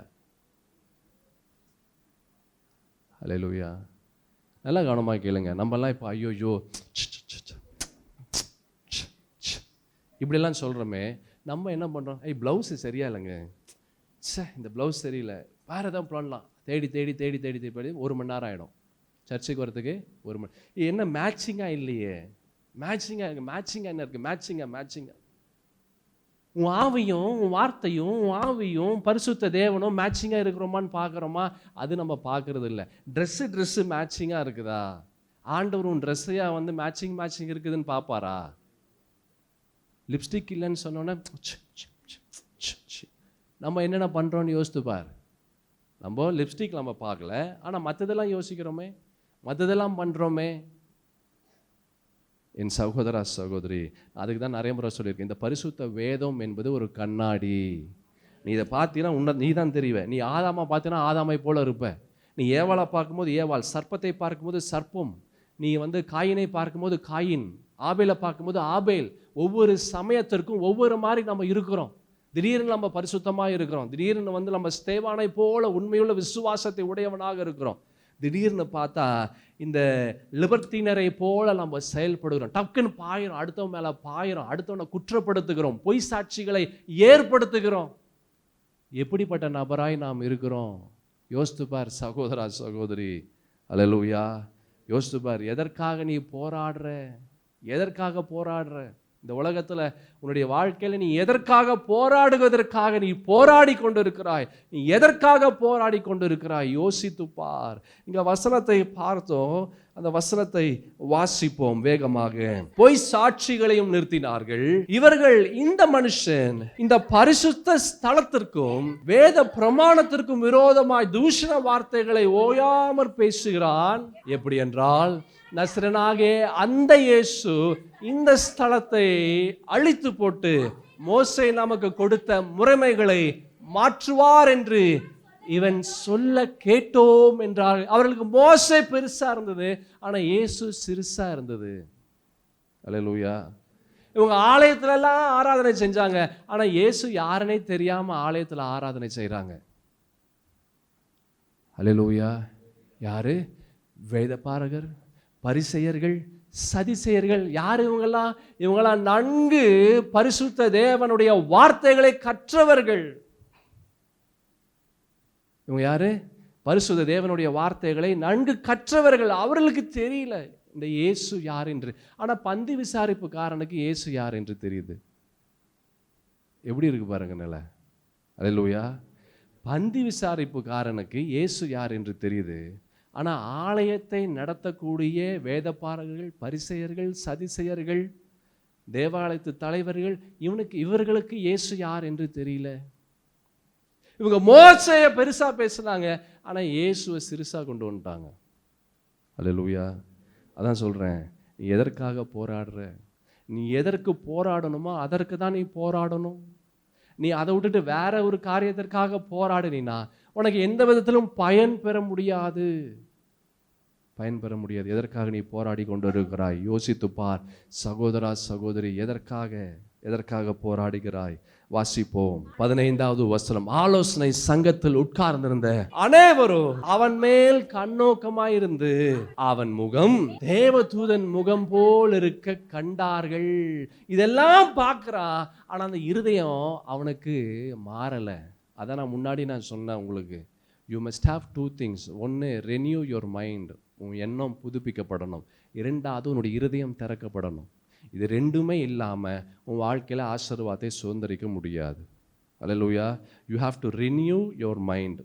S1: அல்லேலூயா. நல்லா கவனமாக கேளுங்க. நம்மலாம் இப்போ ஐயோயோ இப்படிலாம் சொல்கிறோமே, நம்ம என்ன பண்ணுறோம்? ப்ளவுஸு சரியா இல்லைங்க, இந்த ப்ளவுஸ் சரியில்லை, வேறு எதாவது பண்ணலாம், தேடி தேடி தேடி தேடி தேடி 1 மணி நேரம் ஆகிடும் சர்ச்சுக்கு வரத்துக்கு. 1 மணி என்ன மேட்சிங்காக இல்லையே, மேட்சிங்காக என்ன இருக்குது? மேட்சிங்காக உன் ஆவியும் உன் வார்த்தையும் உன் ஆவியும் பரிசுத்த தேவனும் மேட்சிங்காக இருக்கிறோமான்னு பார்க்குறோமா? அது நம்ம பார்க்கறது இல்லை. ட்ரெஸ்ஸு மேட்சிங்காக இருக்குதா? ஆண்டவர் உன் ட்ரெஸ்ஸையாக மேட்சிங் இருக்குதுன்னு பார்ப்பாரா? லிப்ஸ்டிக் இல்லைன்னு சொன்னோன்னே நம்ம என்னென்ன பண்ணுறோன்னு யோசித்துப்பார். நம்ம லிப்ஸ்டிக் நம்ம பார்க்கல, ஆனால் மற்றதெல்லாம் யோசிக்கிறோமே, மற்றதெல்லாம் பண்ணுறோமே. என் சகோதரா சகோதரி, அதுக்கு தான் நிறைய முறை சொல்லியிருக்கேன், இந்த பரிசுத்த வேதம் என்பது ஒரு கண்ணாடி. நீ இதை பார்த்தீங்கன்னா நீ தான் தெரிவ. நீ ஆதாமா பார்த்தீங்கன்னா ஆதாமை போல இருப்ப. நீ ஏவாளை பார்க்கும்போது ஏவாள், சர்ப்பத்தை பார்க்கும்போது சர்ப்பம், நீ காயினை பார்க்கும்போது காயின், ஆபேலை பார்க்கும்போது ஆபேல். ஒவ்வொரு சமயத்திற்கும் ஒவ்வொரு மாதிரி நம்ம இருக்கிறோம். திடீர்னு நம்ம பரிசுத்தமாக இருக்கிறோம், திடீர்னு நம்ம ஸ்தேவானை போல உண்மையுள்ள விசுவாசத்தை உடையவனாக இருக்கிறோம். திடீர்னு பார்த்தா இந்த லிபர்த்தினரை போல நம்ம செயல்படுகிறோம். டக்குன்னு பாயிரும், அடுத்தவன் மேலே பாயிரும், அடுத்தவனை குற்றப்படுத்துகிறோம், பொய் சாட்சிகளை ஏற்படுத்துகிறோம். எப்படிப்பட்ட நபராய் நாம் இருக்கிறோம்? யோசித்துப்பார் சகோதரா சகோதரி. அல்லேலூயா. யோசித்துப்பார். எதற்காக நீ போராடுற? எதற்காக போராடுற? இந்த உலகத்தில் உன்னுடைய வாழ்க்கையில் நீ எதற்காக போராடுவதற்காக நீ போராடி கொண்டு இருக்கிறாய்? நீ எதற்காக போராடி கொண்டு இருக்கிறாய்? யோசித்து பார். இங்க வசனத்தை பார்த்தோம், அந்த வசனத்தை வாசிப்போம் வேகமாக. பொய் சாட்சிகளையும் நிறுத்தினார்கள் இவர்கள். இந்த மனுஷன் இந்த பரிசுத்த ஸ்தலத்திற்கும் வேத பிரமாணத்திற்கும் விரோதமாய் தூஷண வார்த்தைகளை ஓயாமற் பேசுகிறான். எப்படி என்றால், நசரேயனாகிய அந்த இயேசு இந்த ஸ்தலத்தை அழித்து போட்டு மோசே நமக்கு கொடுத்த முறைமைகளை மாற்றுவார் என்று இவன் சொல்ல கேட்டோம் என்றார். அவர்களுக்கு மோசே பெருசா இருந்தது, ஆனா இயேசு சிறுசா இருந்தது. அல்லேலூயா. இவங்க ஆலயத்துல எல்லாம் ஆராதனை செஞ்சாங்க, ஆனா இயேசு யாருன்னே தெரியாம ஆலயத்துல ஆராதனை செய்றாங்க. அல்லேலூயா. யாரு? வேதபாரகர், பரிசேயர்கள், சதிசேயர்கள். யார் இவங்கெல்லாம்? இவங்கெல்லாம் நன்கு பரிசுத்த தேவனுடைய வார்த்தைகளை கற்றவர்கள். இவங்க யாரு? பரிசுத்த தேவனுடைய வார்த்தைகளை நன்கு கற்றவர்கள். அவர்களுக்கு தெரியல இந்த இயேசு யார் என்று. ஆனா பந்தி விசாரிப்புக்காரனுக்கு இயேசு யார் என்று தெரியுது. எப்படி இருக்கு பாருங்க நிலை. அல்லேலூயா. பந்தி விசாரிப்புக்காரனுக்கு இயேசு யார் என்று தெரியுது, ஆனா ஆலயத்தை நடத்தக்கூடிய வேதபாரகர்கள், பரிசேயர்கள், சதிசேயர்கள், தேவாலயத்து தலைவர்கள், இவர்களுக்கு இயேசு யார் என்று தெரியல. இவங்க மோசேய பெருசா பேசுனாங்க, ஆனா இயேசுவை சிறுசா கொண்டு வந்துட்டாங்க. அல்லேலூயா. அதான் சொல்றேன், நீ எதற்காக போராடுற? நீ எதற்கு போராடணுமோ அதற்கு தான் நீ போராடணும். நீ அதை விட்டுட்டு வேற ஒரு காரியத்திற்காக போராடினா உனக்கு எந்த விதத்திலும் பயன் பெற முடியாது. பயன்பெற முடியாது. எதற்காக நீ போராடி கொண்டு இருக்கிறாய்? யோசித்து பார் சகோதரா சகோதரி, எதற்காக போராடுகிறாய்? வாசிப்போம் 15வது வசனம். ஆலோசனை சங்கத்தில் உட்கார்ந்திருந்த அனைவரும் அவன் மேல் கண்ணோக்கமாயிருந்து அவன் முகம் தேவதூதன் முகம் போல் இருக்க கண்டார்கள். இதெல்லாம் பார்க்கிறான், ஆனா அந்த இருதயம் அவனுக்கு மாறல. அதான் நான் முன்னாடி சொன்னேன் உங்களுக்கு, யூ மஸ்ட் ஹாவ் 2 things. ஒன்று, ரெனியூ யுவர் மைண்ட், உன் எண்ணம் புதுப்பிக்கப்படணும். இரண்டாவது, உன்னுடைய இருதயம் திறக்கப்படணும். இது ரெண்டுமே இல்லாமல் உன் வாழ்க்கையில் ஆசீர்வாதத்தை சுதந்திரிக்க முடியாது. அல்லேலூயா. You have to renew your mind.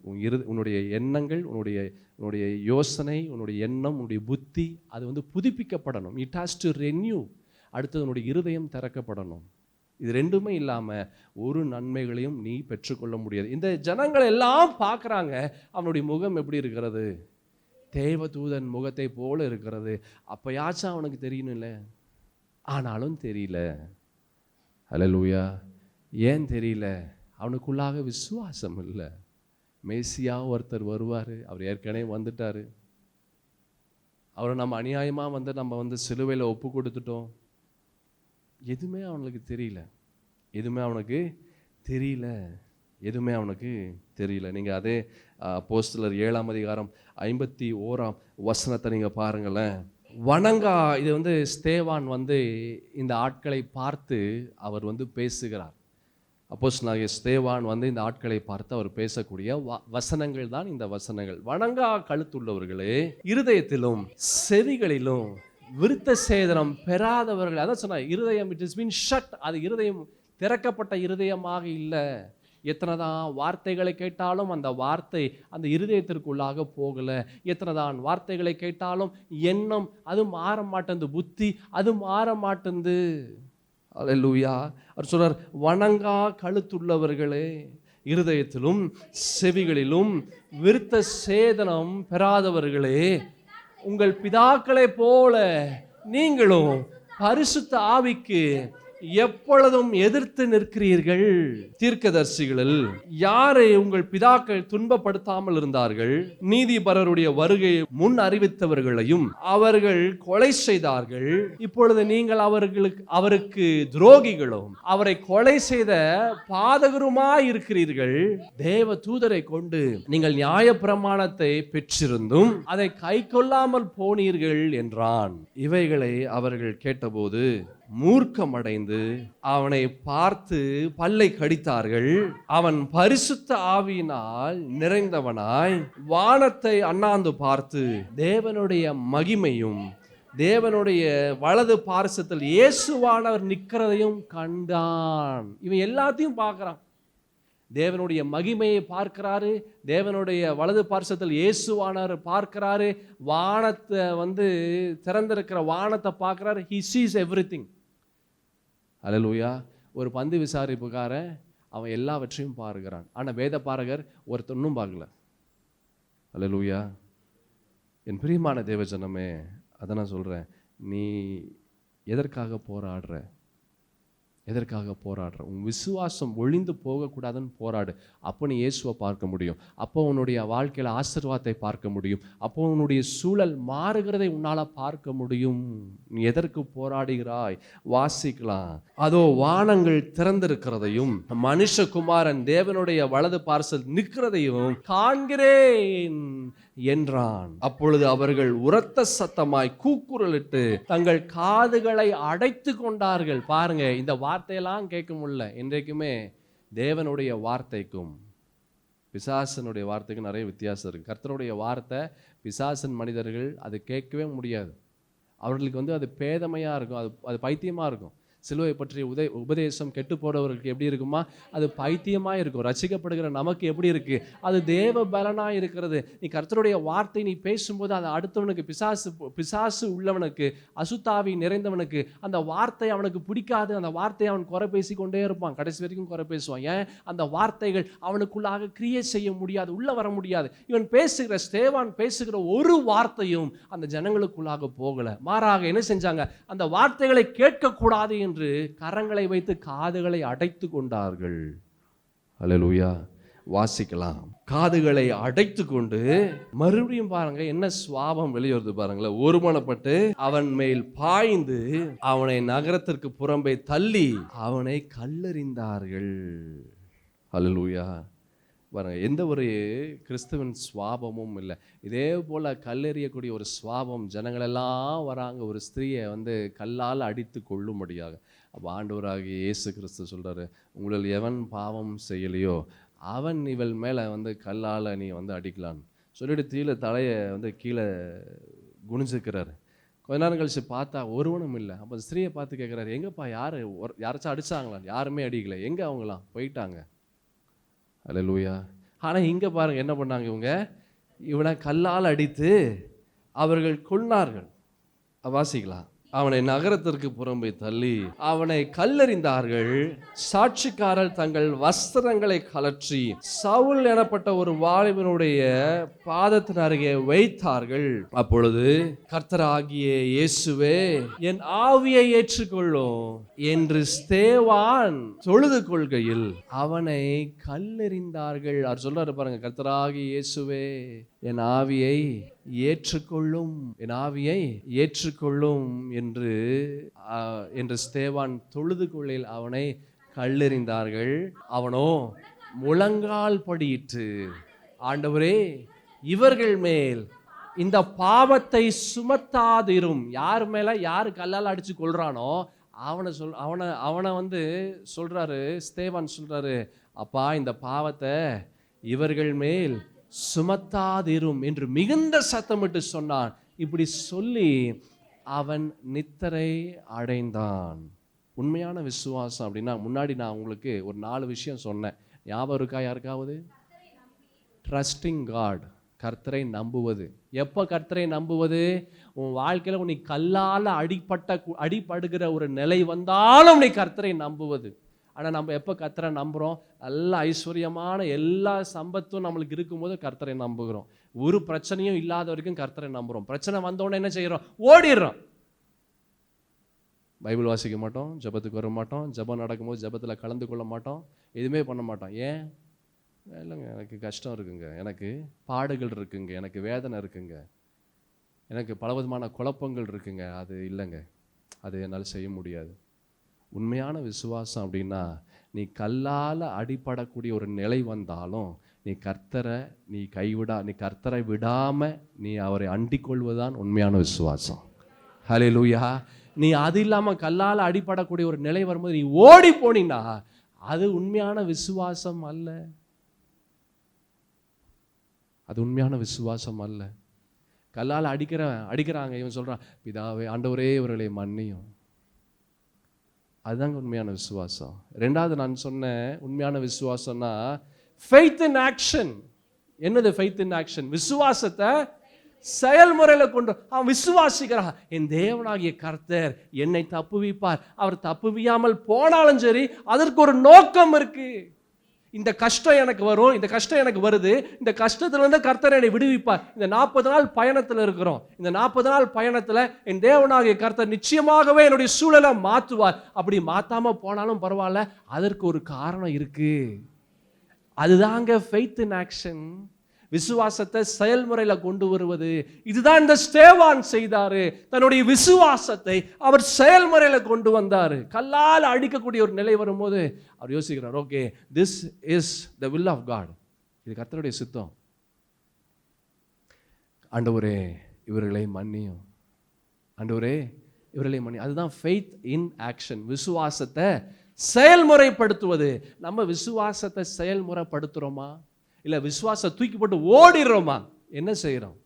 S1: உன்னுடைய எண்ணங்கள், உன்னுடைய யோசனை, உன்னுடைய எண்ணம், உன்னுடைய புத்தி அது புதுப்பிக்கப்படணும். It has to renew. அடுத்தது உன்னுடைய இருதயம் திறக்கப்படணும். இது ரெண்டுமே இல்லாமல் ஒரு நன்மைகளையும் நீ பெற்றுக்கொள்ள முடியாது. இந்த ஜனங்கள் எல்லாம் பார்க்குறாங்க, அவனுடைய முகம் எப்படி இருக்கிறது? தேவதூதன் முகத்தை போல இருக்கிறது. அப்பயாச்சும் அவனுக்கு தெரியணும்ல, ஆனாலும் தெரியல. அல்லேலூயா. ஏன் தெரியல? அவனுக்குள்ளாக விசுவாசம் இல்லை. மேசியா ஒருத்தர் வருவார், அவர் ஏற்கனவே வந்துட்டார். அவரை நம்ம அநியாயமாக நம்ம சிலுவையில் ஒப்பு கொடுத்துட்டோம். எதுவுமே அவனுக்கு தெரியல. நீங்கள் அதே அப்போஸ்தலர் 7ஆம் அதிகாரம் 51ஆம் வசனத்தை நீங்கள் பாருங்களேன். இது ஸ்தேவான் இந்த ஆட்களை பார்த்து அவர் பேசுகிறார். அப்போஸ்தலனாகிய ஸ்தேவான் இந்த ஆட்களை பார்த்து அவர் பேசக்கூடிய வசனங்கள் தான் இந்த வசனங்கள். வணங்கா கழுத்துள்ளவர்களே, இருதயத்திலும் செவிகளிலும் விருத்த சேதனம் பெறாதவர்கள். அதான் சொன்ன இருதயம், இட் இஸ் பீன் ஷட். அது இருதயம் திறக்கப்பட்ட இருதயமாக இல்லை. எத்தனை தான் வார்த்தைகளை கேட்டாலும் அந்த வார்த்தை அந்த இருதயத்திற்குள்ளாக போகலை. எத்தனை தான் வார்த்தைகளை கேட்டாலும் எண்ணம் அது மாற மாட்டேங்குது, புத்தி அது மாற மாட்டேங்குது. அல்லேலூயா. அவர் சொல்றார், வணங்கா கழுத்துள்ளவர்களே, இருதயத்திலும் செவிகளிலும் விருத்த சேதனம் பெறாதவர்களே, உங்கள் பிதாக்களை போல நீங்களும் பரிசுத்த ஆவிக்கு எப்பொழுதும் எதிர்த்து நிற்கிறீர்கள். தீர்க்கதரிசிகளில் யாரை உங்கள் பிதாக்கள் துன்பப்படுத்தாமல் இருந்தார்கள்? நீதிபரருடைய வருகையை முன் அறிவித்தவர்களையும் அவர்கள் கொலை செய்தார்கள். இப்பொழுது நீங்கள் அவருக்கு துரோகிகளும் அவரை கொலை செய்த பாதகருமாய் இருக்கிறீர்கள். தேவ தூதரை கொண்டு நீங்கள் நியாயப்பிரமாணத்தை பெற்றிருந்தும் அதை கை கொள்ளாமல் போனீர்கள் என்றான். இவைகளை அவர்கள் கேட்டபோது மூர்க்கமடைந்து அவனை பார்த்து பல்லை கடித்தார்கள். அவன் பரிசுத்த ஆவியினால் நிறைந்தவனாய் வானத்தை அண்ணாந்து பார்த்து தேவனுடைய மகிமையும் தேவனுடைய வலது பார்சத்தில் இயேசுவானவர் நிற்கிறதையும் கண்டான். இவன் எல்லாத்தையும் பார்க்கிறான். தேவனுடைய மகிமையை பார்க்கிறாரு, தேவனுடைய வலது பார்சத்தில் இயேசுவானவர் பார்க்கிறாரு, வானத்தை திறந்திருக்கிற வானத்தை பார்க்கிறாரு. He sees everything. அல்லேலூயா. ஒரு பந்து விசாரிப்புக்காரன் அவன் எல்லாவற்றையும் பார்க்கிறான். ஆனால் வேத பாரகர் ஒருத்தனும் பார்க்கல. அல்லேலூயா. என் பிரியமான தேவஜனமே, அதை நான் சொல்கிறேன், நீ எதற்காக போராடுற? உன் விசுவாசம் ஒழிந்து போகக்கூடாதுன்னு போராடு. அப்போ நீ இயேசுவை பார்க்க முடியும். அப்போ உன்னுடைய வாழ்க்கையில் ஆசீர்வாதத்தை பார்க்க முடியும். அப்போ உன்னுடைய சூழல் மாறுகிறதை உன்னால் பார்க்க முடியும். நீ எதற்கு போராடுகிறாய்? வாசிக்கலாம். அதோ வானங்கள் திறந்திருக்கிறதையும் மனுஷகுமாரன் தேவனுடைய வலது பார்சல் நிற்கிறதையும் காண்கிறேன் என்றான். அப்பொழுது அவர்கள் உரத்த சத்தமாய் கூக்குரலிட்டு தங்கள் காதுகளை அடைத்து கொண்டார்கள். பாருங்க, இந்த வார்த்தையெல்லாம் கேட்க முடியல. இன்றைக்குமே தேவனுடைய வார்த்தைக்கும் பிசாசனுடைய வார்த்தைக்கும் நிறைய வித்தியாசம் இருக்கு. கர்த்தருடைய வார்த்தை பிசாசன் மனிதர்கள் அது கேட்கவே முடியாது. அவர்களுக்கு அது பேதமையாக இருக்கும், அது பைத்தியமாக இருக்கும். சிலுவை பற்றிய உபதேசம் கெட்டு போறவர்களுக்கு எப்படி இருக்குமா? அது பைத்தியமாக இருக்கும். ரசிக்கப்படுகிற நமக்கு எப்படி இருக்கு? அது தேவ பலனாக இருக்கிறது. நீ கர்த்தருடைய வார்த்தை நீ பேசும்போது அது அடுத்தவனுக்கு, பிசாசு உள்ளவனுக்கு, அசுத்தாவி நிறைந்தவனுக்கு அந்த வார்த்தை அவனுக்கு பிடிக்காது. அந்த வார்த்தையை அவன் குறை பேசி கொண்டே இருப்பான், கடைசி வரைக்கும் குறை பேசுவான். ஏன்? அந்த வார்த்தைகள் அவனுக்குள்ளாக கிரியேட் செய்ய முடியாது, உள்ள வர முடியாது. இவன் பேசுகிற ஸ்தேவான் பேசுகிற ஒரு வார்த்தையும் அந்த ஜனங்களுக்குள்ளாக போகல. மாறாக என்ன செஞ்சாங்க? அந்த வார்த்தைகளை கேட்கக்கூடாது என்று கரங்களை வைத்து காதுகளை அடைத்து கொண்டார்கள். அல்லேலூயா. வாசிக்கலாம். காதுகளை அடைத்து கொண்டு மறுபடியும் பாருங்க என்ன சுவாபம் வெளியேறுது பாருங்களேன். ஒருமனப்பட்டு அவன் மேல் பாய்ந்து அவனை நகரத்திற்கு புறம்பே தள்ளி அவனை கல்லெறிந்தார்கள். ஹல்லேலூயா. பாருங்க, எந்த ஒரு கிறிஸ்துவின் சுவாபமும் இல்லை. இதே போல் கல்லெறியக்கூடிய ஒரு சுவாபம் ஜனங்களெல்லாம் வராங்க ஒரு ஸ்திரீயை கல்லால் அடித்து கொள்ளும்படியாக. அப்போ ஆண்டவராகிய இயேசு கிறிஸ்து சொல்கிறாரு, உங்களில் எவன் பாவம் செய்யலையோ அவன் இவள் மேலே கல்லால் நீ அடிக்கலான்னு சொல்லிட்டு தலையை கீழே குனிஞ்சுக்கிறாரு. கொஞ்ச நேரம் கழிச்சு பார்த்தா ஒருவனும் இல்லை. அப்போ ஸ்திரீயை பார்த்து கேட்குறாரு, எங்கப்பா யாராச்சும் அடித்தாங்களா? யாருமே அடிக்கலை, எங்கே அவங்களாம் போயிட்டாங்க. அல்லேலூயா. ஆனால் இங்கே பாருங்கள் என்ன பண்ணாங்க, இவனை கல்லால் அடித்து அவர்கள் கொன்னார்கள். வாசிக்கலாம். அவனை நகரத்திற்கு புறம்பே தள்ளி அவனை கல்லெறிந்தார்கள். சாட்சிக்காரர் தங்கள் வஸ்திரங்களை கலற்றி சவுல் எனப்பட்ட ஒரு வாலிபனுடைய பாதத்தின் அருகே வைத்தார்கள். அப்பொழுது கர்த்தராகிய இயேசுவே, என் ஆவியை ஏற்றுக்கொள்ளும் என்று ஸ்தேவான் தொழுது கொள்கையில் அவனை கல்லெறிந்தார்கள். அவர் சொல்றாரு பாருங்க, கர்த்தராகிய இயேசுவே, என் ஆவியை ஏற்றுக்கொள்ளும், என் ஆவியை ஏற்றுக்கொள்ளும் என்று ஸ்தேவான் தொழுது கொள்ளையில் அவனை கல்லெறிந்தார்கள். அவனோ முழங்கால் படியிட்டு, ஆண்டவரே, இவர்கள் மேல் இந்த பாவத்தை சுமத்தாதிரும். யார் மேல யாரு கல்லால் அடிச்சு கொள்றானோ அவனை சொல்றாரு, ஸ்தேவான் சொல்றாரு, அப்பா இந்த பாவத்தை இவர்கள் மேல் சுமத்தாதிரும் என்று மிகுந்த சத்தமிட்டு சொன்னான். இப்படி சொல்லி அவன் நித்திரை அடைந்தான். உண்மையான விசுவாசம் அப்படின்னா, முன்னாடி நான் உங்களுக்கு ஒரு 4 விஷயம் சொன்னேன், ஞாபகம் இருக்கா யாருக்காவது? ட்ரஸ்டிங் காட், கர்த்தரை நம்புவது. எப்போ கர்த்தரை நம்புவது? உன் வாழ்க்கையில் நீ கல்லால் அடிபடுகிற ஒரு நிலை வந்தாலும் நீ கர்த்தரை நம்புவது. ஆனால் நம்ம எப்போ கர்த்தரை நம்புகிறோம்? நல்ல ஐஸ்வர்யமான எல்லா சம்பத்தும் நம்மளுக்கு இருக்கும்போது கர்த்தரை நம்புகிறோம். ஒரு பிரச்சனையும் இல்லாத வரைக்கும் கர்த்தரை நம்புகிறோம். பிரச்சனை வந்தோடனே என்ன செய்கிறோம்? ஓடிடுறோம். பைபிள் வாசிக்க மாட்டோம், ஜெபத்துக்கு வர மாட்டோம், ஜெபம் நடக்கும்போது ஜெபத்தில் கலந்து கொள்ள மாட்டோம், எதுவுமே பண்ண மாட்டோம். ஏன்? இல்லைங்க, எனக்கு கஷ்டம் இருக்குங்க, எனக்கு பாடுகள் இருக்குங்க, எனக்கு வேதனை இருக்குங்க, எனக்கு பலவிதமான குழப்பங்கள் இருக்குங்க, அது இல்லைங்க, அது என்னால் செய்ய முடியாது. உண்மையான விசுவாசம் அப்படின்னா, நீ கல்லால் அடிபடக்கூடிய ஒரு நிலை வந்தாலும் நீ கர்த்தரை விடாமல் நீ அவரை அண்டிக் கொள்வதுதான் உண்மையான விசுவாசம். ஹல்லேலூயா. நீ அது இல்லாமல் கல்லால் அடிபடக்கூடிய ஒரு நிலை வரும்போது நீ ஓடி போனீன்னா அது உண்மையான விசுவாசம் அல்ல. அது உண்மையான விசுவாசம் அல்ல. கல்லால் அடிக்கிறாங்க, இவன் சொல்கிறான், பிதாவே, ஆண்டவரே, இவர்களை மன்னியும். அதுதாங்க உண்மையான விசுவாசம். 2வது நான் சொன்ன உண்மையான விசுவாசம்னா faith in action. என்னது faith in action? விசுவாசத்தை செயல்முறையில் கொண்டு அவன் விசுவாசிக்கிறான், என் தேவனாகிய கர்த்தர் என்னை தப்புவிப்பார். அவர் தப்புவியாமல் போனாலும் சரி, அதற்கு ஒரு நோக்கம் இருக்கு. இந்த கஷ்டம் எனக்கு வரும், இந்த கஷ்டம் எனக்கு வருது, இந்த கஷ்டத்திலிருந்து கர்த்தர் என்னை விடுவிப்பார். இந்த 40 நாள் பயணத்தில் இருக்கிறோம். இந்த 40 நாள் பயணத்தில் என் தேவனாகிய கர்த்தர் நிச்சயமாகவே என்னுடைய சூழலை மாற்றுவார். அப்படி மாற்றாமல் போனாலும் பரவாயில்ல, அதற்கு ஒரு காரணம் இருக்கு. அதுதாங்க faith in action. விசுவாசத்தை செயல்முறையில் கொண்டு வருவது. இதுதான் இந்த ஸ்தேவான் செய்தாரு. தன்னுடைய விசுவாசத்தை அவர் செயல்முறையில் கொண்டு வந்தார். கல்லால் அடிக்கக்கூடிய ஒரு நிலை வரும்போது அவர் யோசிக்கிறார், okay, this is the will of God. இது கர்த்தருடைய சித்தம். ஆண்டவரே, இவர்களை மன்னியும், ஆண்டவரே, இவர்களை மன்னியும். அதுதான் faith in action. விசுவாசத்தை செயல்முறைப்படுத்துவது. நம்ம விசுவாசத்தை செயல்முறைப்படுத்துகிறோமா, இல்லை விசுவாச தூக்கி போட்டு ஓடிடுறோமா? என்ன செய்கிறோம்?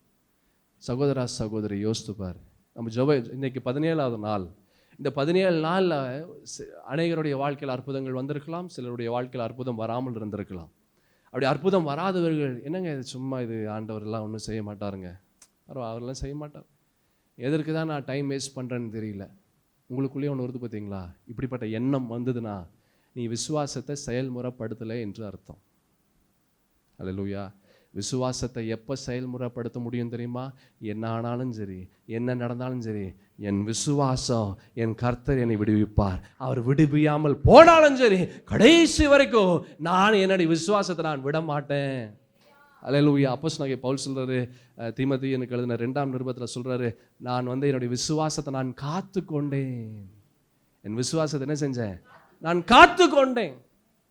S1: சகோதரா சகோதரி, யோசித்துப்பார். நம்ம இன்னைக்கு 17வது நாள். இந்த 17 நாளில் அநேகருடைய வாழ்க்கையில் அற்புதங்கள் வந்திருக்கலாம், சிலருடைய வாழ்க்கையில் அற்புதம் வராமல் இருந்திருக்கலாம். அப்படி அற்புதம் வராதவர்கள், என்னங்க இது சும்மா, இது ஆண்டவரெல்லாம் ஒன்றும் செய்ய மாட்டாருங்க, அவரெல்லாம் செய்ய மாட்டார், எதற்கு தான் நான் டைம் வேஸ்ட் பண்ணுறேன்னு தெரியல. உங்களுக்குள்ளேயே ஒன்று வருது பார்த்தீங்களா? இப்படிப்பட்ட எண்ணம் வந்ததுன்னா நீ விசுவாசத்தை செயல்முறைப்படுத்தலை என்று அர்த்தம். அல்லேலூயா. விசுவாசத்தை எப்போ செயல்முறைப்படுத்த முடியும் தெரியுமா? என்ன ஆனாலும் சரி, என்ன நடந்தாலும் சரி, என் விசுவாசம், என் கர்த்தர் என்னை விடுவிப்பார். அவர் விடுவியாமல் போனாலும் சரி, கடைசி வரைக்கும் நான் என்னுடைய விசுவாசத்தை நான் விட மாட்டேன். அல்லேலூயா. அப்போஸ்தலனாகிய பவுல் சொல்றாரு, தீமோத்தேயுவுக்கு எழுதின 2ஆம் நிருபத்தில் சொல்றாரு, நான் என்னுடைய விசுவாசத்தை நான் காத்து கொண்டேன். என் விசுவாசத்தை என்ன செஞ்சேன்? நான் காத்து கொண்டேன்.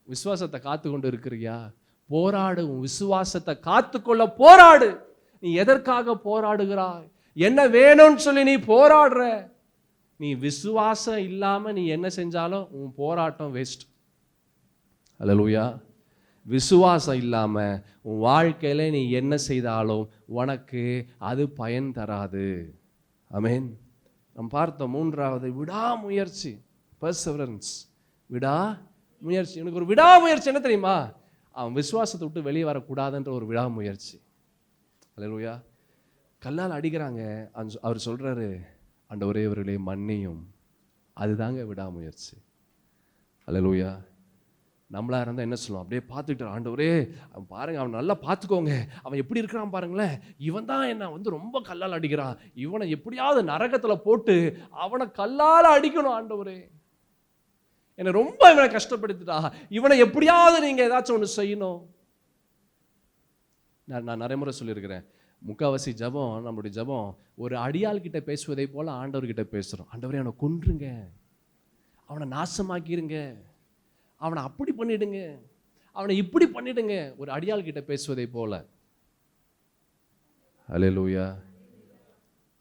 S1: விசுவாசத்தை காத்து கொண்டு இருக்கிறியா? போராடு. உன் விசுவாசத்தை காத்துக்கொள்ள போராடு. நீ எதற்காக போராடுகிறாய்? என்ன வேணும்னு சொல்லி நீ போராடுற? நீ விசுவாசம் இல்லாம நீ என்ன செஞ்சாலும் உன் போராட்டம் வேஸ்ட். அல்லேலூயா. விசுவாசம் இல்லாம உன் வாழ்க்கையில நீ என்ன செய்தாலும் உனக்கு அது பயன் தராது. ஆமென். நாம் பார்த்த 3வது விடாமுயற்சி, பெர்செவரன்ஸ். விடாமுயற்சி. எனக்கு ஒரு விடாமுயற்சி என்ன தெரியுமா? அவன் விசுவாசத்தை விட்டு வெளியே வரக்கூடாதுன்ற ஒரு விடாமுயற்சி. அல்லேலூயா. கல்லால் அடிக்கிறாங்க. அவர் சொல்றாரு, ஆண்டவரே இவர்களே மன்னியும். அதுதாங்க விடாமுயற்சி. அல்லேலூயா. நம்மளா இருந்தால் என்ன சொல்லுவோம்? அப்படியே பார்த்துக்கிட்டு, ஆண்டவரே அவன் பாருங்க, அவன் நல்லா பார்த்துக்கோங்க, அவன் எப்படி இருக்கிறான் பாருங்களேன், இவன் தான் என்ன ரொம்ப கல்லால் அடிக்கிறான், இவனை எப்படியாவது நரகத்தில் போட்டு அவனை கல்லால் அடிக்கணும் ஆண்டவரே, என்னை ரொம்ப இவனை கஷ்டப்படுத்திட்டா, இவனை எப்படியாவது நீங்க ஏதாச்சும் ஒன்று செய்யணும். நான் நிறைய முறை சொல்லியிருக்கிறேன், முக்காவாசி ஜபம், நம்மளுடைய ஜபம் ஒரு அடியாள் கிட்ட பேசுவதை போல ஆண்டவர்கிட்ட பேசுகிறோம். ஆண்டவரே அவனை கொன்றுங்க, அவனை நாசமாக்கிருங்க, அவனை அப்படி பண்ணிடுங்க, அவனை இப்படி பண்ணிடுங்க, ஒரு அடியாள் கிட்ட பேசுவதை போல. அல்லேலூயா.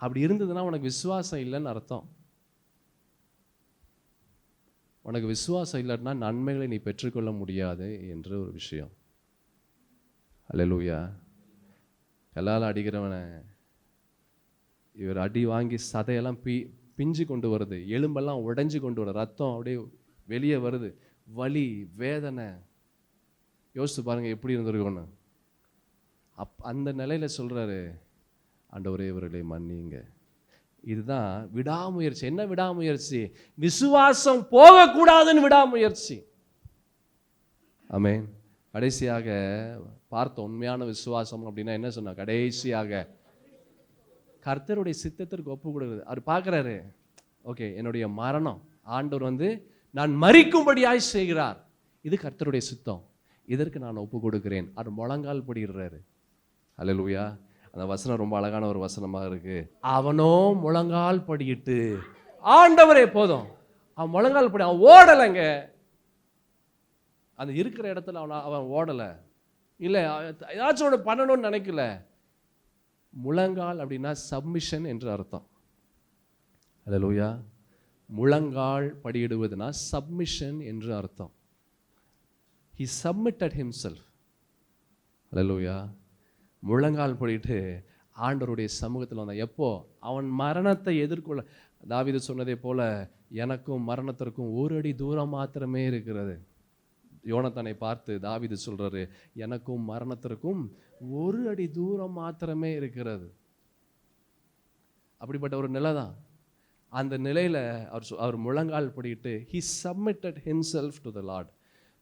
S1: அப்படி இருந்ததுன்னா உனக்கு விசுவாசம் இல்லைன்னு அர்த்தம். உனக்கு விசுவாசம் இல்லைன்னா நன்மைகளை நீ பெற்றுக்கொள்ள முடியாது என்ற ஒரு விஷயம். அல்லேலூயா. கல்லால் அடிக்கிறவனை இவர் அடி வாங்கி சதையெல்லாம் பிஞ்சு கொண்டு வருது, எலும்பெல்லாம் உடைஞ்சு கொண்டு வர, ரத்தம் அப்படியே வெளியே வருது, வலி வேதனை. யோசித்து பாருங்க எப்படி இருந்திருக்கோன்னு. அந்த நிலையில சொல்றாரு, ஆண்டவரே இவர்களை மன்னிங்க. இதுதான் விடாமுயற்சி. என்ன விடாமுயற்சி? விசுவாசம் போகக்கூடாதுன்னு விடாமுயற்சி. ஆமென். கடைசியாக பார்த்த உண்மையான விசுவாசம் அப்படின்னா என்ன சொன்னா? கடைசியாக கர்த்தருடைய சித்தத்திற்கு ஒப்பு கொடுக்குறது. அவர் பார்க்குறாரு, ஓகே என்னுடைய மரணம் ஆண்டவர் நான் மரிக்கும்படியாய் செய்கிறார், இது கர்த்தருடைய சித்தம், இதற்கு நான் ஒப்பு கொடுக்கிறேன். அவர் முழங்கால் படிடுறாரு. அல்லேலூயா. அந்த வசனம் ரொம்ப அழகான ஒரு வசனமாக இருக்கு. அவனோ முழங்கால் படியிட்டு, ஆண்டவரே போதும், அவன் முழங்கால் படி, அவன் ஓடலைங்க, அந்த இருக்கிற இடத்துல அவன் ஓடலை, இல்லை ஏதாச்சும் ஒன்று பண்ணணும்னு நினைக்கல. முழங்கால் அப்படின்னா சப்மிஷன் என்று அர்த்தம். அல்லேலூயா. முழங்கால் படியிடுவதுனா சப்மிஷன் என்று அர்த்தம். He submitted himself. அல்லேலூயா. முழங்கால் படிட்டு ஆண்டவருடைய சமூகத்தில் வந்தான். எப்போ? அவன் மரணத்தை எதிர்கொள்ள. தாவீது சொன்னதை போல, எனக்கும் மரணத்திற்கும் ஒரு அடி தூரம் மாத்திரமே இருக்கிறது. யோனத்தானை பார்த்து தாவீது சொல்றாரு, எனக்கும் மரணத்திற்கும் ஒரு அடி தூரம் மாத்திரமே இருக்கிறது. அப்படிப்பட்ட ஒரு நிலை தான். அந்த நிலையில அவர் முழங்கால் படிட்டு he submitted himself to the Lord.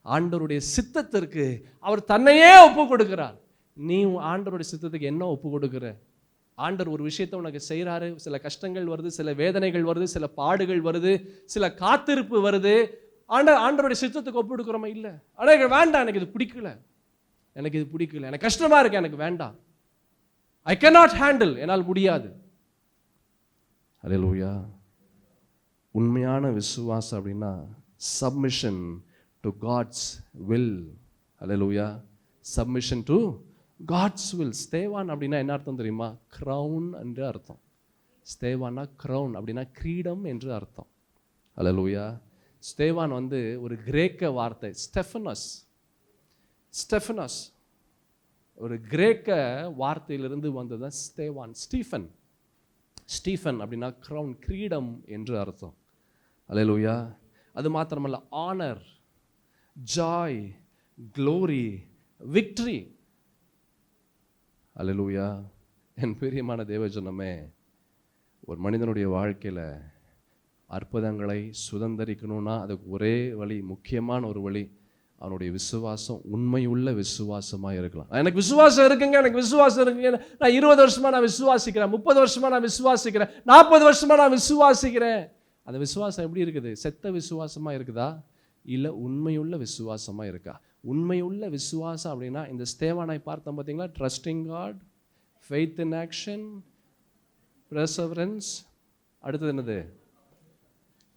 S1: ஆண்டவருடைய சித்தத்திற்கு அவர் தன்னையே ஒப்பு கொடுக்கிறார். நீ ஆண்டவருடைய சித்தத்துக்கு என்ன ஒப்பு கொடுக்கிற? ஆண்டவர் ஒரு விஷயத்தை உனக்கு செய்கிறாரு, சில கஷ்டங்கள் வருது, சில வேதனைகள் வருது, சில பாடுகள் வருது, சில காத்திருப்பு வருது. ஆண்டவருடைய சித்தத்துக்கு ஒப்பு கொடுக்குறோமா? இல்லை. ஆனால் எனக்கு வேண்டாம், எனக்கு இது பிடிக்கல, எனக்கு இது பிடிக்கல, எனக்கு கஷ்டமா இருக்கு, எனக்கு வேண்டாம், ஐ கேனாட் ஹேண்டில், என்னால் முடியாது. அல்லேலூயா. உண்மையான விசுவாசம் அப்படின்னா சப்மிஷன் டு காட்ஸ் வில். அல்லேலூயா. Submission to God's will. ஸ்தேவான் அப்படின்னா என்ன அர்த்தம் தெரியுமா? க்ரௌன் என்று அர்த்தம். ஸ்தேவான்னா க்ரௌன் அப்படின்னா கிரீடம் என்று அர்த்தம். அல்லேலூயா. ஸ்தேவான் ஒரு கிரேக்க வார்த்தை, ஸ்டெஃபனஸ். ஸ்டெஃபனஸ் ஒரு கிரேக்க வார்த்தையிலிருந்து வந்ததுதான் ஸ்தேவான். ஸ்டீஃபன். ஸ்டீஃபன் அப்படின்னா க்ரௌன், கிரீடம் என்று அர்த்தம். அல்லேலூயா. அது மாத்திரமல்ல, ஆனர், ஜாய், க்ளோரி, விக்டரி. அல்லேலூயா. என் பிரியமான தேவஜனமே, ஒரு மனிதனுடைய வாழ்க்கையில் அற்புதங்களை சுதந்திரிக்கணும்னா அதுக்கு ஒரே வழி, முக்கியமான ஒரு வழி, அவனுடைய விசுவாசம் உண்மையுள்ள விசுவாசமாக இருக்கலாம். எனக்கு விசுவாசம் இருக்குங்க, எனக்கு விசுவாசம் இருக்குங்க, நான் 20 வருஷமா நான் விசுவாசிக்கிறேன், 30 வருஷமா நான் விசுவாசிக்கிறேன், 40 வருஷமா நான் விசுவாசிக்கிறேன். அந்த விசுவாசம் எப்படி இருக்குது? செத்த விசுவாசமா இருக்குதா, இல்லை உண்மையுள்ள விசுவாசமா இருக்கா? உண்மையுள்ள விசுவாசம் அப்படின்னா இந்த ஸ்தேவானை பார்த்தோம் பார்த்தீங்களா? Trusting God, faith in action, perseverance, அடுத்தது என்னது?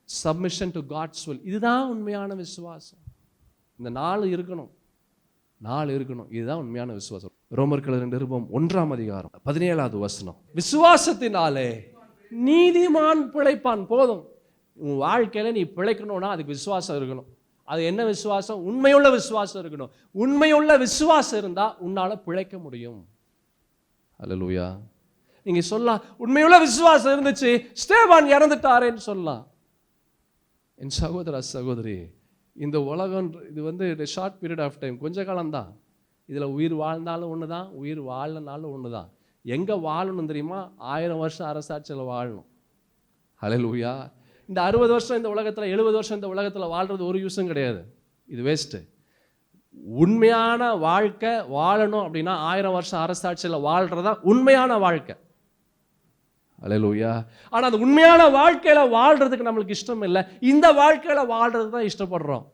S1: Submission to God's will. இதுதான் உண்மையான விசுவாசம். இந்த 4 இருக்கணும், 4 இருக்கணும். இதுதான் உண்மையான விசுவாசம். ரோமர்கள் நிருபம் 1ஆம் அதிகாரம் 17வது வசனம். விசுவாசத்தினாலே நீதிமான் பிழைப்பான். போதும், உன் வாழ்க்கையில நீ பிழைக்கணும்னா அதுக்கு விசுவாசம் இருக்கணும். அது என்ன விசுவாசம்? உண்மையுள்ள விசுவாசம் இருக்கணும். உண்மையுள்ள விசுவாசம் இருந்தா உன்னால பிழைக்க முடியும். அல்லேலூயா. நீங்க சொல்லலாம், உண்மையுள்ள விசுவாசம் இருந்துச்சு, ஸ்தேவான் இறந்துட்டாரேன்னு சொல்லலாம். என் சகோதர சகோதரி, இந்த உலகம் இது ஷார்ட் பீரியட் ஆஃப் டைம், கொஞ்ச காலம்தான். இதில் உயிர் வாழ்ந்தாலும் ஒன்று தான், உயிர் வாழனாலும் ஒன்று தான். எங்கே வாழணும் தெரியுமா? 1000 வருஷம் அரசாட்சியில் வாழணும். ஹல்லேலூயா. இந்த 60 வருஷம் இந்த உலகத்தில், 70 வருஷம் இந்த உலகத்தில் வாழ்கிறது ஒரு யூஸும் கிடையாது. இது வேஸ்ட்டு. உண்மையான வாழ்க்கை வாழணும் அப்படின்னா 1000 வருஷம் அரசாட்சியில் வாழ்கிறதா உண்மையான வாழ்க்கை. அல்லேலூயா. ஆனால் அந்த உண்மையான வாழ்க்கையில் வாழ்கிறதுக்கு நம்மளுக்கு இஷ்டம் இல்லை. இந்த வாழ்க்கையில் வாழ்கிறது தான் இஷ்டப்படுறோம்.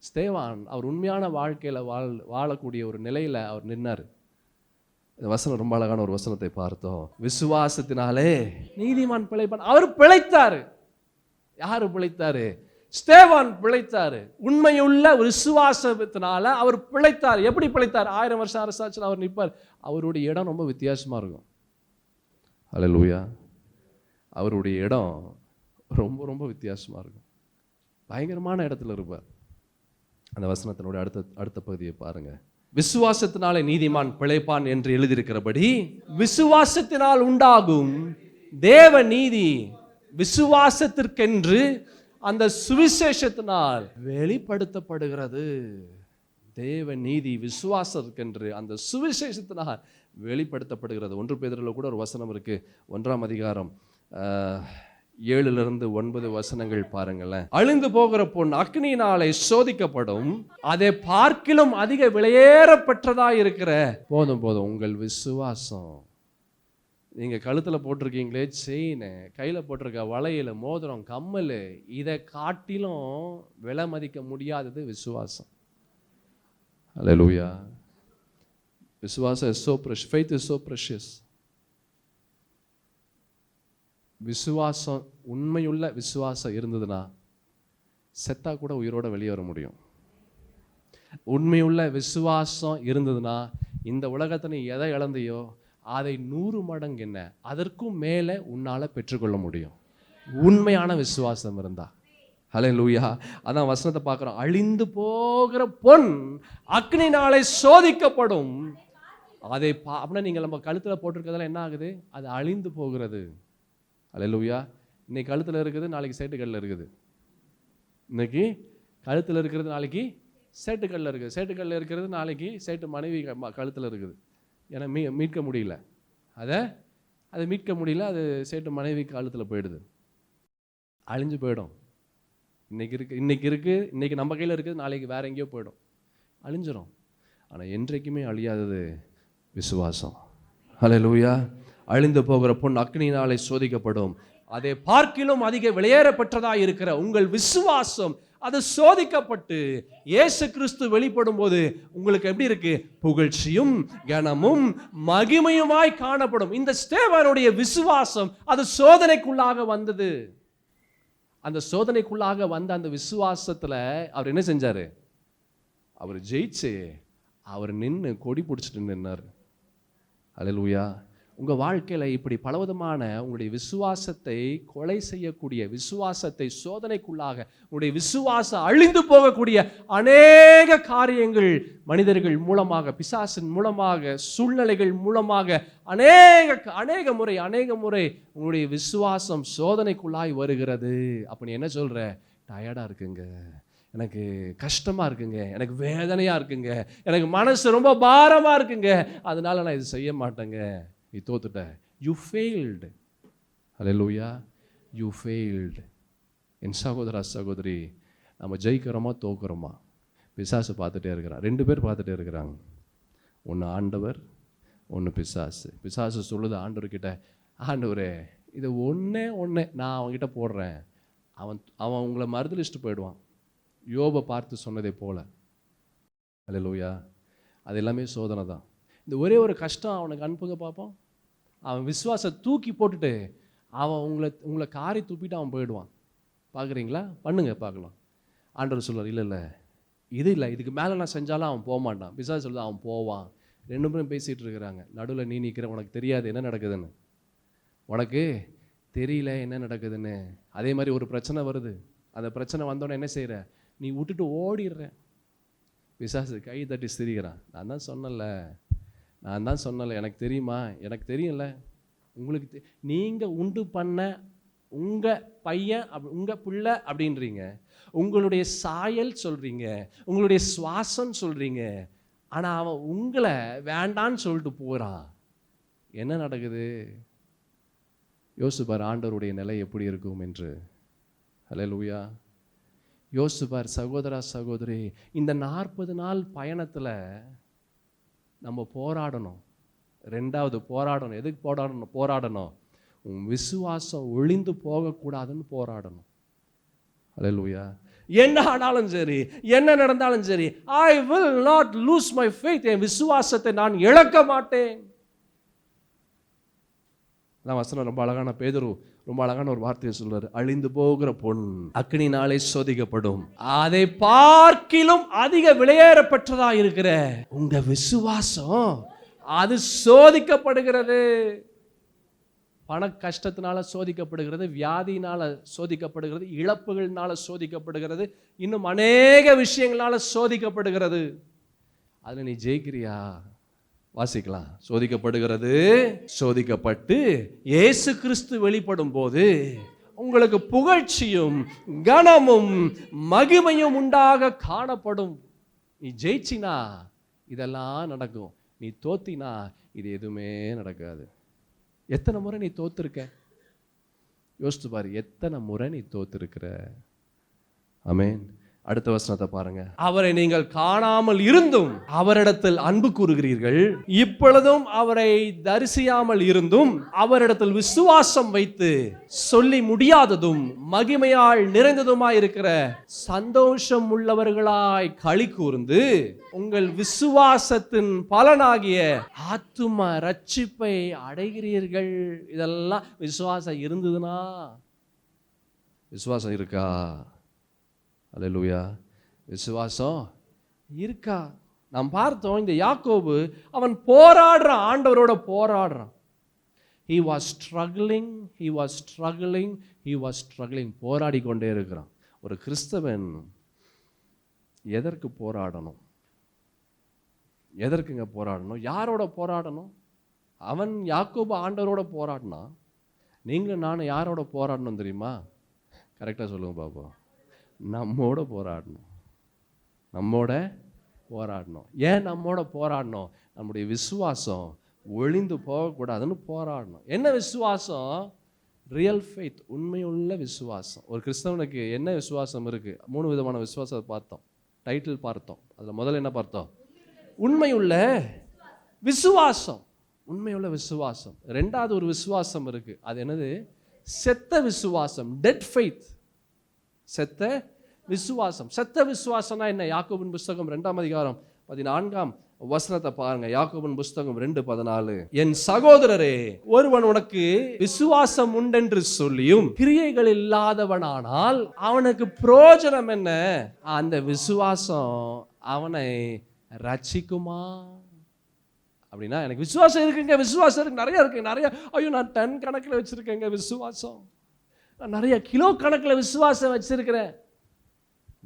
S1: ஸ்தேவான் அவர் உண்மையான வாழ்க்கையில் வாழக்கூடிய ஒரு நிலையில் அவர் நின்னார். இந்த வசனம் ரொம்ப அழகான ஒரு வசனத்தை பார்த்தோம். விசுவாசத்தினாலே நீதிமான் பிழைப்பான். அவர் பிழைத்தாரு. யாரு பிழைத்தாரு? ஸ்தேவான் பிழைத்தாரு. உண்மையுள்ள விசுவாசத்தினால அவர் பிழைத்தார். எப்படி பிழைத்தார்? 1000 வருஷம் அரசாட்சியில் அவர் நிற்பார். அவருடைய இடம் ரொம்ப வித்தியாசமாக இருக்கும். அல்லேலூயா. அவருடைய இடம் ரொம்ப ரொம்ப வித்தியாசமாக இருக்கும். பயங்கரமான இடத்துல இருப்பார். அந்த வசனத்தினுடைய அடுத்த பகுதியை பாருங்க. விசுவாசத்தினாலே நீதிமான் பிழைப்பான் என்று எழுதியிருக்கிறபடி விசுவாசத்தினால் உண்டாகும் தேவ நீதி விசுவாசத்திற்கென்று அந்த சுவிசேஷத்தினால் வெளிப்படுத்தப்படுகிறது. தேவ நீதி விசுவாசத்திற்கென்று அந்த சுவிசேஷத்தினால் வெளிப்படுத்தப்படுகிறது. 1 பேதுருவில் கூட ஒரு வசனம் இருக்கு. 1ஆம் அதிகாரம் 7 - 9 வசனங்கள் பாருங்களேன். அழிந்து போகிற பொன் அக்னியினாலே சோதிக்கப்படும், அதை பார்க்கிலும் அதிக விலையேறப்பெற்றதா இருக்கிற போதும் உங்கள் விசுவாசம். நீங்க கழுத்துல போட்டிருக்கீங்களே செயின், கையில போட்டிருக்க வளையல், மோதிரம், கம்மல், இதை காட்டிலும் விலை மதிக்க முடியாதது விசுவாசம். அல்லேலூயா. விசுவாசம் is so precious. Faith is so precious. விசுவாசம், உண்மையுள்ள விசுவாசம் இருந்ததுன்னா செத்தா கூட உயிரோட வெளியே வர முடியும். உண்மையுள்ள விசுவாசம் இருந்ததுன்னா இந்த உலகத்தை நீ எதை இழந்தையோ அதை 100 மடங்கு என்ன அதற்கும் மேலே உன்னால பெற்றுக்கொள்ள முடியும். உண்மையான விசுவாசம் இருந்தா. ஹல்லேலூயா. அதான் வசனத்தை பார்க்குறோம். அழிந்து போகிற பொன் அக்னினாலே சோதிக்கப்படும், அதை அப்படின்னா நீங்கள் நம்ம கழுத்தில் போட்டிருக்கிறதுல என்ன ஆகுது? அது அழிந்து போகிறது. ஹல்லேலூயா. இன்னைக்கு கழுத்தில் இருக்குது, நாளைக்கு சேட்டுக்கல்ல இருக்குது. இன்னைக்கு கழுத்தில் இருக்கிறது நாளைக்கு சேட்டுக்கல்ல இருக்குது. சேட்டுக்கல்ல இருக்கிறது நாளைக்கு சேட்டு மனைவி கழுத்தில் இருக்குது. ஏன்னா மீட்க முடியல, அதை மீட்க முடியல. அது சேட்டு மனைவி காலத்தில் போயிடுது, அழிஞ்சு போயிடும். இன்னைக்கு நம்ம கையில் இருக்குது, நாளைக்கு வேற எங்கேயோ போயிடும், அழிஞ்சிடும். ஆனால் என்றைக்குமே அழியாதது விசுவாசம். ஹல்லேலூயா. அழிந்து போகிற பொன் அக்னியினாலே சோதிக்கப்படும், அதை பார்க்கிலும் அதிக விலையேறப்பெற்றதாக இருக்கிற உங்கள் விசுவாசம் அது சோதிக்கப்பட்டு இயேசு கிறிஸ்து வெளிப்படும் போது உங்களுக்கு எப்படி இருக்கு? புகழ்ச்சியும் கனமும் மகிமையுமாய் காணப்படும். இந்த ஸ்தேவானுடைய விசுவாசம் அது சோதனைக்குள்ளாக வந்தது. அந்த சோதனைக்குள்ளாக வந்த அந்த விசுவாசத்துல அவர் என்ன செஞ்சாரு? அவர் ஜெயிச்சு அவர் நின்று கொடி பிடிச்சிட்டு நின்னார். அல்லேலூயா. உங்க வாழ்க்கையில இப்படி பலவிதமான உங்களுடைய விசுவாசத்தை கொலை செய்யக்கூடிய, விசுவாசத்தை சோதனைக்குள்ளாக, உங்களுடைய விசுவாசம் அழிந்து போகக்கூடிய அநேக காரியங்கள் மனிதர்கள் மூலமாக, பிசாசின் மூலமாக, சூழ்நிலைகள் மூலமாக அநேக முறை உங்களுடைய விசுவாசம் சோதனைக்குள்ளாய் வருகிறது. அப்ப நீ என்ன சொல்ற? டயர்டா இருக்குங்க, எனக்கு கஷ்டமா இருக்குங்க, எனக்கு வேதனையா இருக்குங்க, எனக்கு மனசு ரொம்ப பாரமா இருக்குங்க, அதனால நான் இது செய்ய மாட்டேங்க. நீ தோத்துட்ட. You failed. Hallelujah. You failed. என் சகோதரா சகோதரி, நம்ம ஜெயிக்கிறோமா தோக்குறோமா? பிசாசு பார்த்துட்டே இருக்கிறான். 2 பேர் பார்த்துட்டே இருக்கிறாங்க. ஒன்று ஆண்டவர், ஒன்று பிசாசு. பிசாசு சொல்லுது ஆண்டவர்கிட்ட, ஆண்டவரே இது ஒன்றே நான் அவன்கிட்ட போடுறேன், அவன் உங்களை மறுதலிச்சுட்டு போயிடுவான், யோபை பார்த்து சொன்னதை போல. அல்லேலூயா. அது எல்லாமே சோதனை தான். இந்த ஒரே ஒரு கஷ்டம் அவனுக்கு அனுப்புங்க பார்ப்போம். அவன் விசுவாசத்தை தூக்கி போட்டுட்டு அவன் உங்களை காரி துப்பிட்டு அவன் போயிடுவான். பார்க்குறீங்களா? பண்ணுங்க பார்க்கலாம். ஆண்டவர் சொல்லுவார், இல்லை இது இல்லை, இதுக்கு மேலே நான் செஞ்சாலும் அவன் போக மாட்டான். பிசாசு சொல்லுது அவன் போவான். 2 பேரும் பேசிகிட்டு இருக்கிறாங்க. நடுவில் நீ நிற்கிற, உனக்கு தெரியாது என்ன நடக்குதுன்னு, உனக்கு தெரியல என்ன நடக்குதுன்னு. அதே மாதிரி ஒரு பிரச்சனை வருது. அந்த பிரச்சனை வந்தோடனே என்ன செய்கிற? நீ விட்டுட்டு ஓடிடுற. பிசாசு கை தட்டி சிரிக்கிறான். நான் தான் சொன்னல, எனக்கு தெரியுமா? எனக்கு தெரியல. உங்களுக்கு நீங்கள் உண்டு பண்ண உங்கள் பையன் உங்கள் பிள்ளை அப்படின்றீங்க, உங்களுடைய சாயல் சொல்கிறீங்க, உங்களுடைய சுவாசம் சொல்கிறீங்க, ஆனால் அவன் உங்களை வேண்டான்னு சொல்லிட்டு போகிறான். என்ன நடக்குது? யோசிப்பார் ஆண்டவருடைய நிலை எப்படி இருக்கும் என்று. அல்லேலூயா. யோசிப்பார் சகோதரா சகோதரி, இந்த 40 நாள் பயணத்தில் நம்ம போராடணும். 2வது போராடணும். எதுக்கு போராடணும்? உன் விசுவாசம் ஒளிந்து போகக்கூடாதுன்னு போராடணும். அல்லேலூயா. என்ன ஆனாலும் சரி, என்ன நடந்தாலும் சரி, I will not lose my faith. என் விசுவாசத்தை நான் இழக்க மாட்டேன். நான் வசனம் ரொம்ப அழகான, பேதுரு ரொம்ப அழகான ஒரு வார்த்தையை சொல்றாரு. அழிந்து போகிற பொன் அக்கினினாலே சோதிக்கப்படும், அதை பார்க்கிலும் அதிக விலையேறப்பட்டதா இருக்கிற உங்க விசுவாசம் அது சோதிக்கப்படுகிறது. பண கஷ்டத்தினால சோதிக்கப்படுகிறது, வியாதியினால சோதிக்கப்படுகிறது, இழப்புகள்னால சோதிக்கப்படுகிறது, இன்னும் அநேக விஷயங்களால சோதிக்கப்படுகிறது. அதில் நீ ஜெயிக்கிறியா? வாசிக்கலாம். சோதிக்கப்படுகிறது, சோதிக்கப்பட்டு இயேசு கிறிஸ்து வெளிப்படும் போது உங்களுக்கு புகழ்ச்சியும் கனமும் மகிமையும் உண்டாக காணப்படும். நீ ஜெயிச்சினா இதெல்லாம் நடக்கும், நீ தோத்தினா இது எதுவுமே நடக்காது. எத்தனை முறை நீ தோத்துருக்க? யோசித்து பாரு, எத்தனை முறை நீ தோத்துருக்கிற. ஆமென். அடுத்த வசனத்தை பாருங்க. அவரை நீங்கள் காணாமல் இருந்தும் அவரிடத்தில் அன்பு கூறுகிறீர்கள், இப்பொழுதும் அவரை தரிசியாமல் இருந்தும் அவரிடத்தில் விசுவாசம் வைத்து சொல்லி முடியாததும் மகிமையால் நிறைந்ததுமாய் இருக்கிற சந்தோஷம் உள்ளவர்களாய் களி கூர்ந்து உங்கள் விசுவாசத்தின் பலனாகிய ஆத்தும ரட்சிப்பை அடைகிறீர்கள். இதெல்லாம் விசுவாசம் இருந்ததுன்னா, விசுவாசம் இருக்கா? அல்லேலூயா. விசுவாசம் இருக்கா? நாம் பார்த்தோம், இந்த யாக்கோபு அவன் போராடுறான், ஆண்டவரோட போராடுறான். he was struggling, போராடி கொண்டே இருக்கிறான். ஒரு கிறிஸ்தவன் எதற்கு போராடணும்? எதற்குங்க போராடணும்? யாரோட போராடணும்? அவன் யாக்கோபு ஆண்டவரோட போராடினா, நீங்களும் நானும் யாரோட போராடணும் தெரியுமா? கரெக்டாக சொல்லுங்க பாப்போம். நம்மோட போராடணும். ஏன் நம்மோட போராடணும்? நம்முடைய விசுவாசம் ஒளிந்து போகக்கூடாதுன்னு போராடணும். என்ன விசுவாசம்? ரியல் ஃபெய்த், உண்மையுள்ள விசுவாசம். ஒரு கிறிஸ்தவனுக்கு என்ன விசுவாசம் இருக்கு? 3 விதமான விசுவாசத்தை பார்த்தோம், டைட்டில் பார்த்தோம். அதில் முதல்ல என்ன பார்த்தோம்? உண்மையுள்ள விசுவாசம். உண்மையுள்ள விசுவாசம். 2வது ஒரு விசுவாசம் இருக்கு, அது என்னது? செத்த விசுவாசம், டெட் ஃபெய்த். செத்த விசுவாசம். செத்த விசுவாசம்னா என்ன? யாக்கோபின் புஸ்தகம் 2ஆம் அதிகாரம் 14ஆம் வசனத்தை பாருங்க. யாக்கோபின் புஸ்தகம் 2:14. என் சகோதரரே, ஒருவன் உனக்கு விசுவாசம் உண்டென்று சொல்லியும் கிரியைகள் இல்லாதவனானால் அவனுக்கு பிரயோஜனம் என்ன? அந்த விசுவாசம் அவனை ரட்சிக்குமா? அப்படின்னா, எனக்கு விசுவாசம் இருக்குங்க, விசுவாசம் இருக்கு, நிறைய இருக்கு, நிறைய. ஐயோ, நான் 10 கணக்கில் வச்சிருக்கேங்க விசுவாசம், நான் நிறைய கிலோ கணக்கில் விசுவாசம் வச்சிருக்கிறேன்.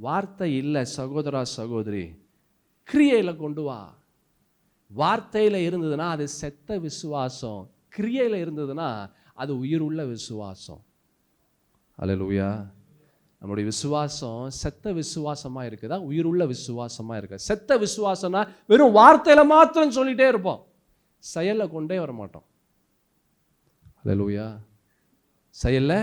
S1: வார்த்தை இல்லை சகோதரா சகோதரி, கிரியையில் கொண்டு வா. வார்த்தையில் இருந்ததுன்னா அது செத்த விசுவாசம், கிரியையில் இருந்ததுன்னா அது உயிர் உள்ள விசுவாசம். அல்லேலூயா. நம்முடைய விசுவாசம் செத்த விசுவாசமாக இருக்குதா, உயிர் உள்ள விசுவாசமாக இருக்கா? செத்த விசுவாசம்னா வெறும் வார்த்தையில் மாத்திரம் சொல்லிட்டே இருப்போம், செயலில் கொண்டே வர மாட்டோம். அல்லேலூயா. செயலில்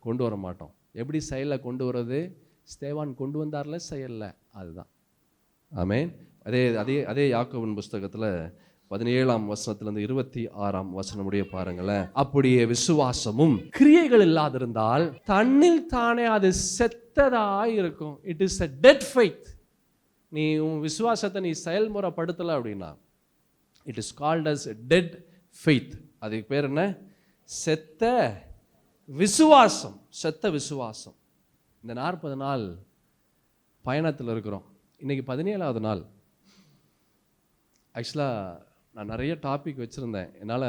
S1: கொண்டு வர மாட்டோம். எப்படி செயலில் கொண்டு வர்றது? ஸ்தேவான் கொண்டு வந்தார்ல செயல்ல, அதுதான். ஆமென். அதே அதே அதே யாக்கோபின் புஸ்தகத்தில் 17ஆம் வசனத்திலிருந்து 26ஆம் வசனம் முடிய பாருங்களேன். அப்படியே விசுவாசமும் கிரியைகள் இல்லாதிருந்தால் தன்னில் தானே அது செத்ததாய் இருக்கும். It is a dead faith. நீ உன் விசுவாசத்தை நீ செயல்முறைப்படுத்தலை அப்படின்னா it is called as dead faith. அதுக்கு பேர் என்ன? செத்த விசுவாசம். செத்த விசுவாசம். இந்த 40 நாள் பயணத்தில் இருக்கிறோம். இன்னைக்கு 17ஆவது நாள். ஆக்சுவலாக நான் நிறைய டாபிக் வச்சுருந்தேன், என்னால்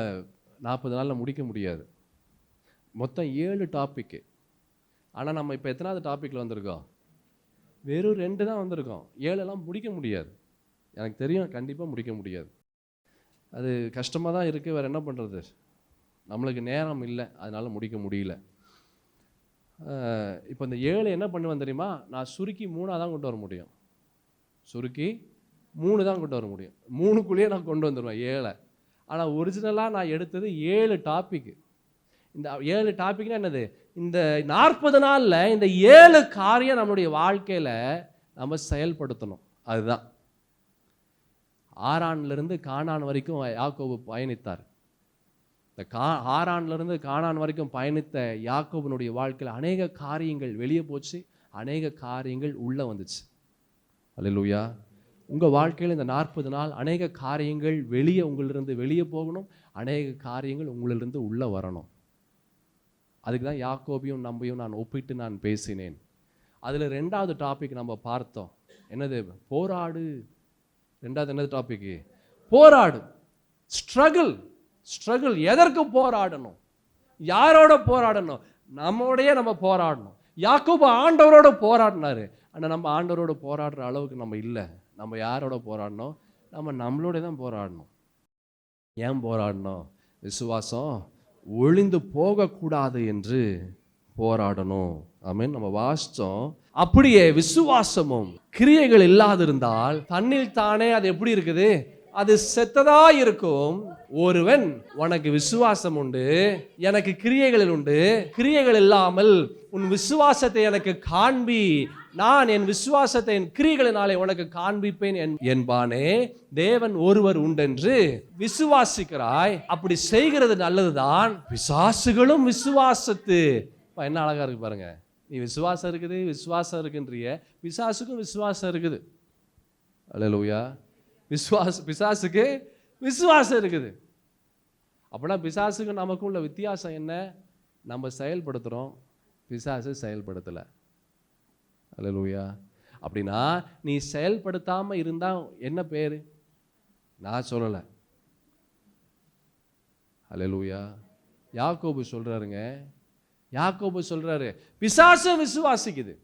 S1: 40 நாளில் முடிக்க முடியாது. மொத்தம் 7 டாப்பிக்கு. ஆனால் நம்ம இப்போ எத்தனாவது டாப்பிக்கில் வந்திருக்கோம்? வெறும் 2 தான் வந்திருக்கோம். 7 முடிக்க முடியாது. எனக்கு தெரியும், கண்டிப்பாக முடிக்க முடியாது. அது கஷ்டமாக தான் இருக்குது. வேறு என்ன பண்ணுறது? நம்மளுக்கு நேரம் இல்லை, அதனால் முடிக்க முடியல. இப்போ இந்த 7 என்ன பண்ணுவேன் தெரியுமா? நான் சுருக்கி 3 தான் கொண்டு வர முடியும். சுருக்கி 3 தான் கொண்டு வர முடியும். 3க்குள்ளேயே நான் கொண்டு வந்துடுவேன் 7. ஆனால் ஒரிஜினலாக நான் எடுத்தது 7 டாப்பிக்கு. இந்த 7 டாபிக்னா என்னது? இந்த 40 நாளில் இந்த 7 காரியம் நம்மளுடைய வாழ்க்கையில் நம்ம செயல்படுத்தணும். அதுதான். ஆரானிலிருந்து கானான் வரைக்கும் யாக்கோபு பயணித்தார். இந்த ஆரானிலிருந்து கானான் வரைக்கும் பயணித்த யாக்கோபனுடைய வாழ்க்கையில் அநேக காரியங்கள் வெளியே போச்சு, அநேக காரியங்கள் உள்ளே வந்துச்சு. அல்லேலூயா. உங்கள் வாழ்க்கையில் இந்த 40 நாள் அநேக காரியங்கள் வெளியே உங்களிலிருந்து வெளியே போகணும், அநேக காரியங்கள் உங்களிலிருந்து உள்ளே வரணும். அதுக்கு தான் யாக்கோபையும் நம்மையும் நான் ஒப்பிட்டு நான் பேசினேன். அதில் 2வது டாபிக் நம்ம பார்த்தோம். என்னது? போராடு. 2வது என்னது டாபிக்கு? போராடு. ஸ்ட்ரகிள். ஸ்ட்ரகிள். எதற்கு போராடணும்? யாரோட போராடணும்? நம்மோடையே நம்ம போராடணும். யாக்கோபு ஆண்டவரோட போராடினாரு. ஆனால் நம்ம ஆண்டவரோட போராடுற அளவுக்கு நம்ம இல்லை. நம்ம யாரோட போராடணும்? நம்ம நம்மளோட தான் போராடணும். ஏன் போராடணும்? விசுவாசம் ஒளிந்து போகக்கூடாது என்று போராடணும். ஆமென். நம்ம வாசிச்சோம். அப்படியே விசுவாசமும் கிரியைகள் இல்லாதிருந்தால் தன்னில் தானே அது எப்படி இருக்குது? அது செத்ததா இருக்கும். ஒருவன் உனக்கு விசுவாசம் உண்டு, எனக்கு கிரியைகள் உண்டு, கிரியைகள் இல்லாமல் உன் விசுவாசத்தை எனக்கு காண்பி, நான் என் விசுவாசத்தை என் கிரியைகளினாலே உனக்கு காண்பிப்பேன் என்பானே. தேவன் ஒருவர் உண்டென்று விசுவாசிக்கிறாய். அப்படி செய்கிறது நல்லதுதான். பிசாசுகளும் விசுவாசத்து. என்ன அழகா இருக்கு பாருங்க. நீ விசுவாசம் இருக்குது, விசுவாசம் இருக்குன்றிய, பிசாசுக்கும் விசுவாசம் இருக்குது. அல்லேலூயா. பிசாசுக்கு விசுவாசம் இருக்குது. அப்படின்னா பிசாசுக்கு நமக்கும் உள்ள வித்தியாசம் என்ன? நம்ம செயல்படுத்துகிறோம், பிசாசு செயல்படுத்தலை. அல்லேலூயா. அப்படின்னா நீ செயல்படுத்தாமல் இருந்தால் என்ன பேர்? நான் சொல்லலை. அல்லேலூயா. யாக்கோபு சொல்கிறாருங்க. யாக்கோபு சொல்கிறாரு, பிசாசு விசுவாசிக்குது.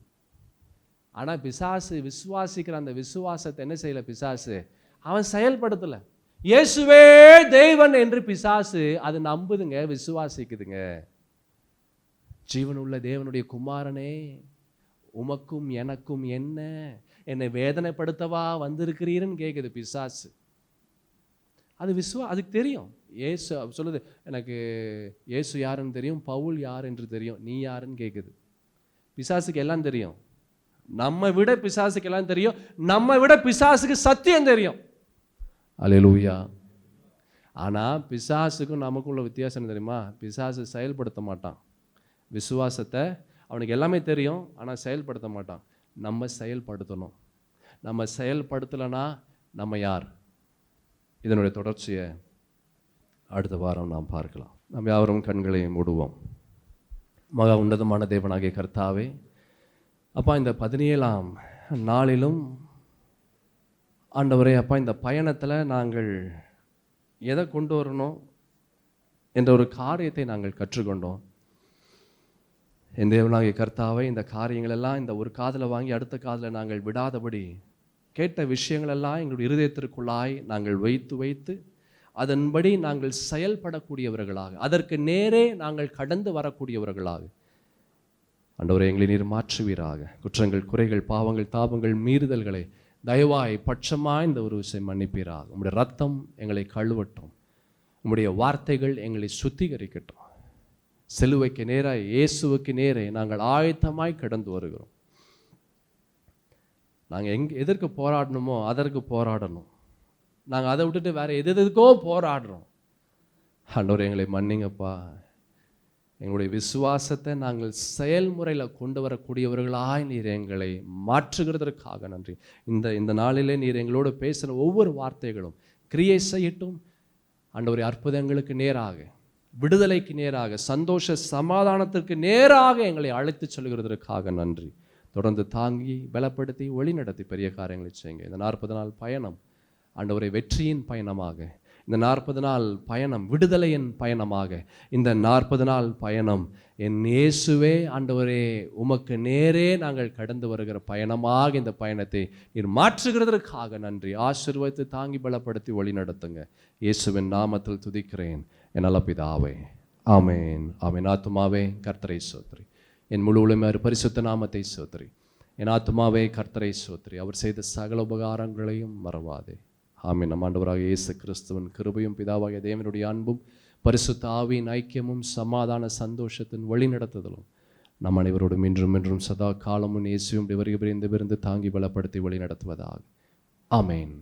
S1: ஆனால் பிசாசு விசுவாசிக்கிற அந்த விசுவாசத்தை என்ன செய்யலை? பிசாசு அவன் செயல்படுத்தலை. இயேசுவே தேவன் என்று பிசாசு அது நம்புதுங்க, விசுவாசிக்குதுங்க. ஜீவனுள்ள தேவனுடைய குமாரனே, உமக்கும் எனக்கும் என்ன? என்னை வேதனைப்படுத்தவா வந்திருக்கிறீர்னு கேட்குது பிசாசு. அது அதுக்கு தெரியும். இயேசு சொல்லுது, எனக்கு இயேசு யாருன்னு தெரியும், பவுல் யார் என்று தெரியும், நீ யாருன்னு கேட்குது. பிசாசுக்கு எல்லாம் தெரியும். நம்ம விட பிசாசுக்கு எல்லாம் தெரியும். நம்ம விட பிசாசுக்கு சத்தியம் தெரியும். அல்லேலூயா. ஆனால் பிசாசுக்கும் நமக்கும் உள்ள வித்தியாசம் தெரியுமா? பிசாசு செயல்படுத்த மாட்டான் விசுவாசத்தை. அவனுக்கு எல்லாமே தெரியும், ஆனால் செயல்படுத்த மாட்டான். நம்ம செயல்படுத்தணும். நம்ம செயல்படுத்தலைன்னா நம்ம யார்? இதனுடைய தொடர்ச்சியை அடுத்த வாரம் நாம் பார்க்கலாம். நம்ம யாவரும் கண்களை மூடுவோம். மகா உன்னதமான தேவனாகிய கர்த்தாவே, அப்பா, இந்த 17ஆம் நாளிலும் ஆண்டவரே, அப்பா, இந்த பயணத்தில் நாங்கள் எதை கொண்டு வரணும் என்ற ஒரு காரியத்தை நாங்கள் கற்றுக்கொண்டோம். என் தேவனாகிய கர்த்தாவே, இந்த காரியங்களெல்லாம் இந்த ஒரு காதில் வாங்கி அடுத்த காதில் நாங்கள் விடாதபடி கேட்ட விஷயங்களெல்லாம் எங்களுடைய இருதயத்திற்குள்ளாய் நாங்கள் வைத்து வைத்து அதன்படி நாங்கள் செயல்படக்கூடியவர்களாக, அதற்கு நேரே நாங்கள் கடந்து வரக்கூடியவர்களாக ஆண்டவரே எங்களை நீர் மாற்றுவீராக. குற்றங்கள், குறைகள், பாவங்கள், தாபங்கள், மீறுதல்களை தயவாய் பட்சமாய் இந்த ஒரு விஷயம் மன்னிப்பீராக. உம்முடைய ரத்தம் எங்களை கழுவட்டும், உம்முடைய வார்த்தைகள் எங்களை சுத்திகரிக்கட்டும். சிலுவைக்கு நேராக, இயேசுவுக்கு நேரே நாங்கள் ஆயத்தமாய் கடந்து வருகிறோம். நாங்கள் எதற்கு போராடணுமோ அதற்கு போராடணும். நாங்கள் அதை விட்டுட்டு வேற எதுக்கோ போராடுறோம். ஆண்டவரே, எங்களை மன்னிங்கப்பா. எங்களுடைய விசுவாசத்தை நாங்கள் செயல்முறையில் கொண்டு வரக்கூடியவர்களாய் நீர் எங்களை மாற்றுகிறதற்காக நன்றி. இந்த நாளிலே நீர் எங்களோடு பேசுகிற ஒவ்வொரு வார்த்தைகளும் கிரியை செய்யட்டும். ஆண்டவரே, அற்புதங்களுக்கு நேராக, விடுதலைக்கு நேராக, சந்தோஷ சமாதானத்திற்கு நேராக எங்களை அழைத்து செல்கிறதற்காக நன்றி. தொடர்ந்து தாங்கி பலப்படுத்தி வழி நடத்தி பெரிய காரியங்களை செய்யுங்க. இந்த 40 நாள் பயணம் ஆண்டவரே வெற்றியின் பயணமாக, இந்த 40 நாள் பயணம் விடுதலையின் பயணமாக, இந்த 40 நாள் பயணம் என் இயேசுவே ஆண்டவரே உமக்கு நேரே நாங்கள் கடந்து வருகிற பயணமாக இந்த பயணத்தை நீர் மாற்றுகிறதற்காக நன்றி. ஆசீர்வதித்து தாங்கி பலப்படுத்தி வழி நடத்துங்க. இயேசுவின் நாமத்தில் துதிக்கிறேன் என் நல்ல பிதாவே, ஆமேன். ஆமேன். ஆத்துமாவே கர்த்தரை ஸ்தோத்திரி, என் முழு உலகம் பரிசுத்த நாமத்தை ஸ்தோத்திரி. என் ஆத்துமாவே கர்த்தரை ஸ்தோத்திரி, அவர் செய்த சகல உபகாரங்களையும் மறவாதே. ஆமீன். நம் ஆண்டவராக இயேசு கிறிஸ்துவின் கிருபையும் பிதாவாகிய தேவனுடைய அன்பும் பரிசுத்த ஆவியின் ஐக்கியமும் சமாதான சந்தோஷத்தின் வழிநடத்துதலும் நம் அனைவரோடும் இன்றும் சதா காலமும் இயேசுவும் வருகிறபிருந்து தாங்கி பலப்படுத்தி வழி நடத்துவதாக. ஆமேன்.